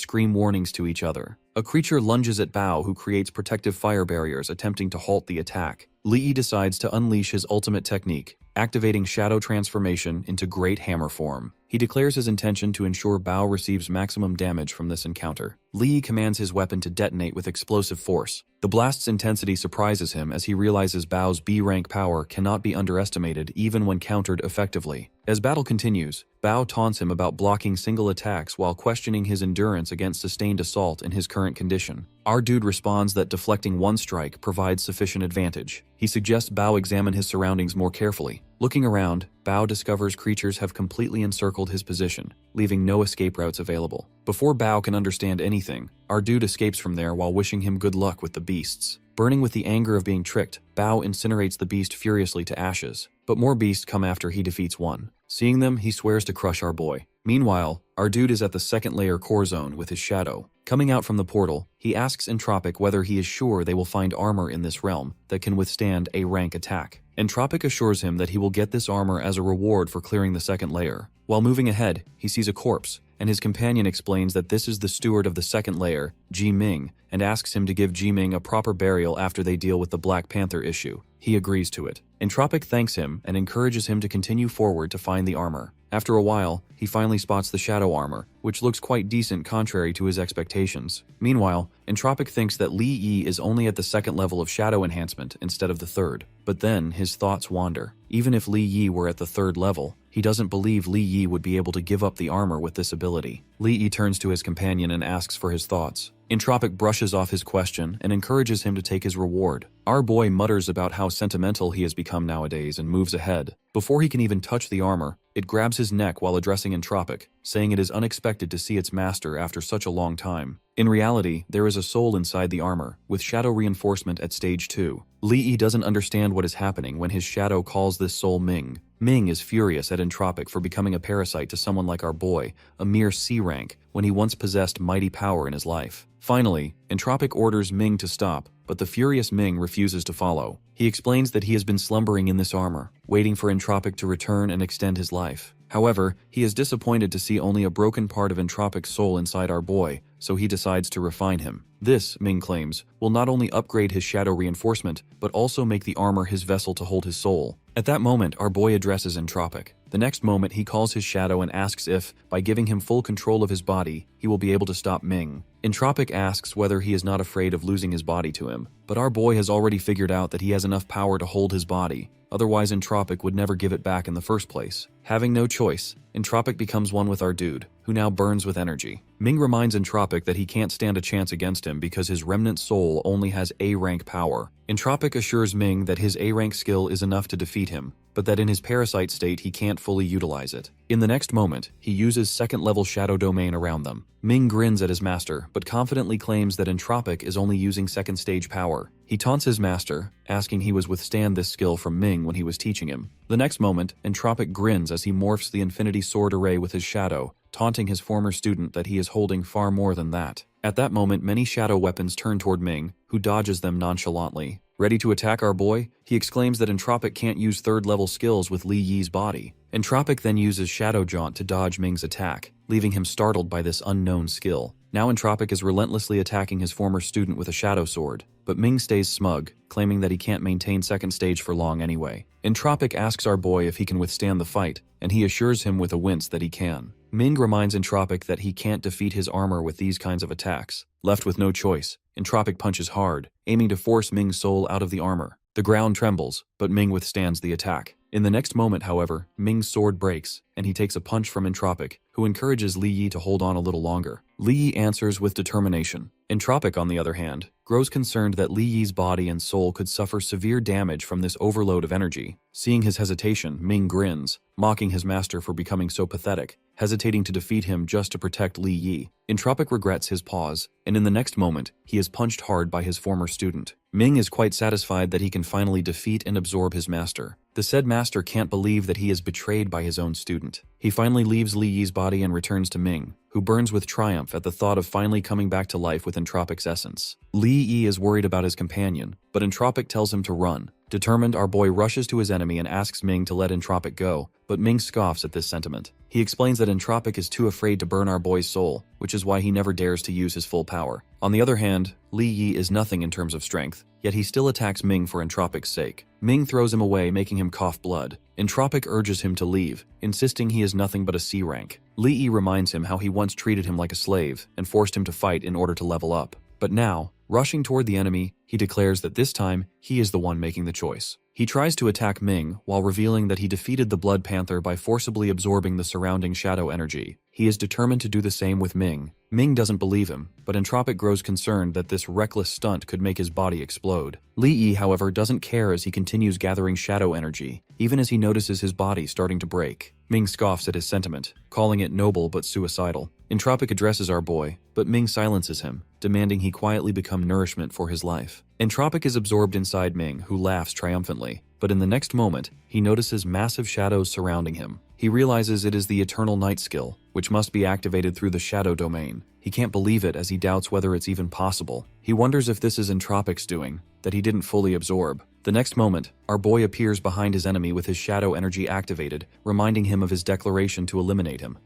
scream warnings to each other. A creature lunges at Bao, who creates protective fire barriers attempting to halt the attack. Li Yi decides to unleash his ultimate technique, activating shadow transformation into Great Hammer form. He declares his intention to ensure Bao receives maximum damage from this encounter. Li Yi commands his weapon to detonate with explosive force. The blast's intensity surprises him as he realizes Bao's B-rank power cannot be underestimated even when countered effectively. As battle continues, Bao taunts him about blocking single attacks while questioning his endurance against sustained assault in his current condition. Our dude responds that deflecting one strike provides sufficient advantage. He suggests Bao examine his surroundings more carefully. Looking around, Bao discovers creatures have completely encircled his position, leaving no escape routes available. Before Bao can understand anything, our dude escapes from there while wishing him good luck with the beasts. Burning with the anger of being tricked, Bao incinerates the beast furiously to ashes, but more beasts come after he defeats one. Seeing them, he swears to crush our boy. Meanwhile, our dude is at the second layer core zone with his shadow. Coming out from the portal, he asks Entropic whether he is sure they will find armor in this realm that can withstand a rank attack. Entropic assures him that he will get this armor as a reward for clearing the second layer. While moving ahead, he sees a corpse, and his companion explains that this is the steward of the second layer, Ji Ming, and asks him to give Ji Ming a proper burial after they deal with the Black Panther issue. He agrees to it. Entropic thanks him and encourages him to continue forward to find the armor. After a while, he finally spots the shadow armor, which looks quite decent contrary to his expectations. Meanwhile, Entropic thinks that Li Yi is only at the second level of shadow enhancement instead of the third. But then his thoughts wander. Even if Li Yi were at the third level, he doesn't believe Li Yi would be able to give up the armor with this ability. Li Yi turns to his companion and asks for his thoughts. Entropic brushes off his question and encourages him to take his reward. Our boy mutters about how sentimental he has become nowadays and moves ahead. Before he can even touch the armor, it grabs his neck while addressing Entropic, saying it is unexpected to see its master after such a long time. In reality, there is a soul inside the armor, with shadow reinforcement at stage 2. Li Yi doesn't understand what is happening when his shadow calls this soul Ming. Ming is furious at Entropic for becoming a parasite to someone like our boy, a mere C rank, when he once possessed mighty power in his life. Finally, Entropic orders Ming to stop, but the furious Ming refuses to follow. He explains that he has been slumbering in this armor, waiting for Entropic to return and extend his life. However, he is disappointed to see only a broken part of Entropic's soul inside our boy, so he decides to refine him. This, Ming claims, will not only upgrade his shadow reinforcement, but also make the armor his vessel to hold his soul. At that moment, our boy addresses Entropic. The next moment, he calls his shadow and asks if, by giving him full control of his body, he will be able to stop Ming. Entropic asks whether he is not afraid of losing his body to him, but our boy has already figured out that he has enough power to hold his body. Otherwise, Entropic would never give it back in the first place. Having no choice, Entropic becomes one with our dude, who now burns with energy. Ming reminds Entropic that he can't stand a chance against him because his remnant soul only has A-rank power. Entropic assures Ming that his A-rank skill is enough to defeat him, but that in his parasite state he can't fully utilize it. In the next moment, he uses second-level shadow domain around them. Ming grins at his master, but confidently claims that Entropic is only using second-stage power. He taunts his master, asking he was withstand this skill from Ming when he was teaching him. The next moment, Entropic grins as he morphs the Infinity Sword Array with his shadow, taunting his former student that he is holding far more than that. At that moment, many shadow weapons turn toward Ming, who dodges them nonchalantly. Ready to attack our boy? He exclaims that Entropic can't use third-level skills with Li Yi's body. Entropic then uses Shadow Jaunt to dodge Ming's attack, leaving him startled by this unknown skill. Now Entropic is relentlessly attacking his former student with a Shadow Sword, but Ming stays smug, claiming that he can't maintain second stage for long anyway. Entropic asks our boy if he can withstand the fight, and he assures him with a wince that he can. Ming reminds Entropic that he can't defeat his armor with these kinds of attacks. Left with no choice, Entropic punches hard, aiming to force Ming's soul out of the armor. The ground trembles, but Ming withstands the attack. In the next moment, however, Ming's sword breaks, and he takes a punch from Entropic, who encourages Li Yi to hold on a little longer. Li Yi answers with determination. Entropic, on the other hand, grows concerned that Li Yi's body and soul could suffer severe damage from this overload of energy. Seeing his hesitation, Ming grins, mocking his master for becoming so pathetic, hesitating to defeat him just to protect Li Yi. Entropic regrets his pause, and in the next moment, he is punched hard by his former student. Ming is quite satisfied that he can finally defeat and absorb his master. The said master can't believe that he is betrayed by his own student. He finally leaves Li Yi's body and returns to Ming, who burns with triumph at the thought of finally coming back to life with Entropic's essence. Li Yi is worried about his companion, but Entropic tells him to run. Determined, our boy rushes to his enemy and asks Ming to let Entropic go, but Ming scoffs at this sentiment. He explains that Entropic is too afraid to burn our boy's soul, which is why he never dares to use his full power. On the other hand, Li Yi is nothing in terms of strength, yet he still attacks Ming for Entropic's sake. Ming throws him away, making him cough blood. Entropic urges him to leave, insisting he is nothing but a C rank. Li Yi reminds him how he once treated him like a slave and forced him to fight in order to level up. But now, rushing toward the enemy, he declares that this time, he is the one making the choice. He tries to attack Ming while revealing that he defeated the Blood Panther by forcibly absorbing the surrounding shadow energy. He is determined to do the same with Ming. Ming doesn't believe him, but Entropic grows concerned that this reckless stunt could make his body explode. Li Yi, however, doesn't care as he continues gathering shadow energy, even as he notices his body starting to break. Ming scoffs at his sentiment, calling it noble but suicidal. Entropic addresses our boy, but Ming silences him, demanding he quietly become nourishment for his life. Entropic is absorbed inside Ming, who laughs triumphantly, but in the next moment, he notices massive shadows surrounding him. He realizes it is the Eternal Night skill, which must be activated through the shadow domain. He can't believe it as he doubts whether it's even possible. He wonders if this is Entropic's doing, that he didn't fully absorb. The next moment, our boy appears behind his enemy with his shadow energy activated, reminding him of his declaration to eliminate him.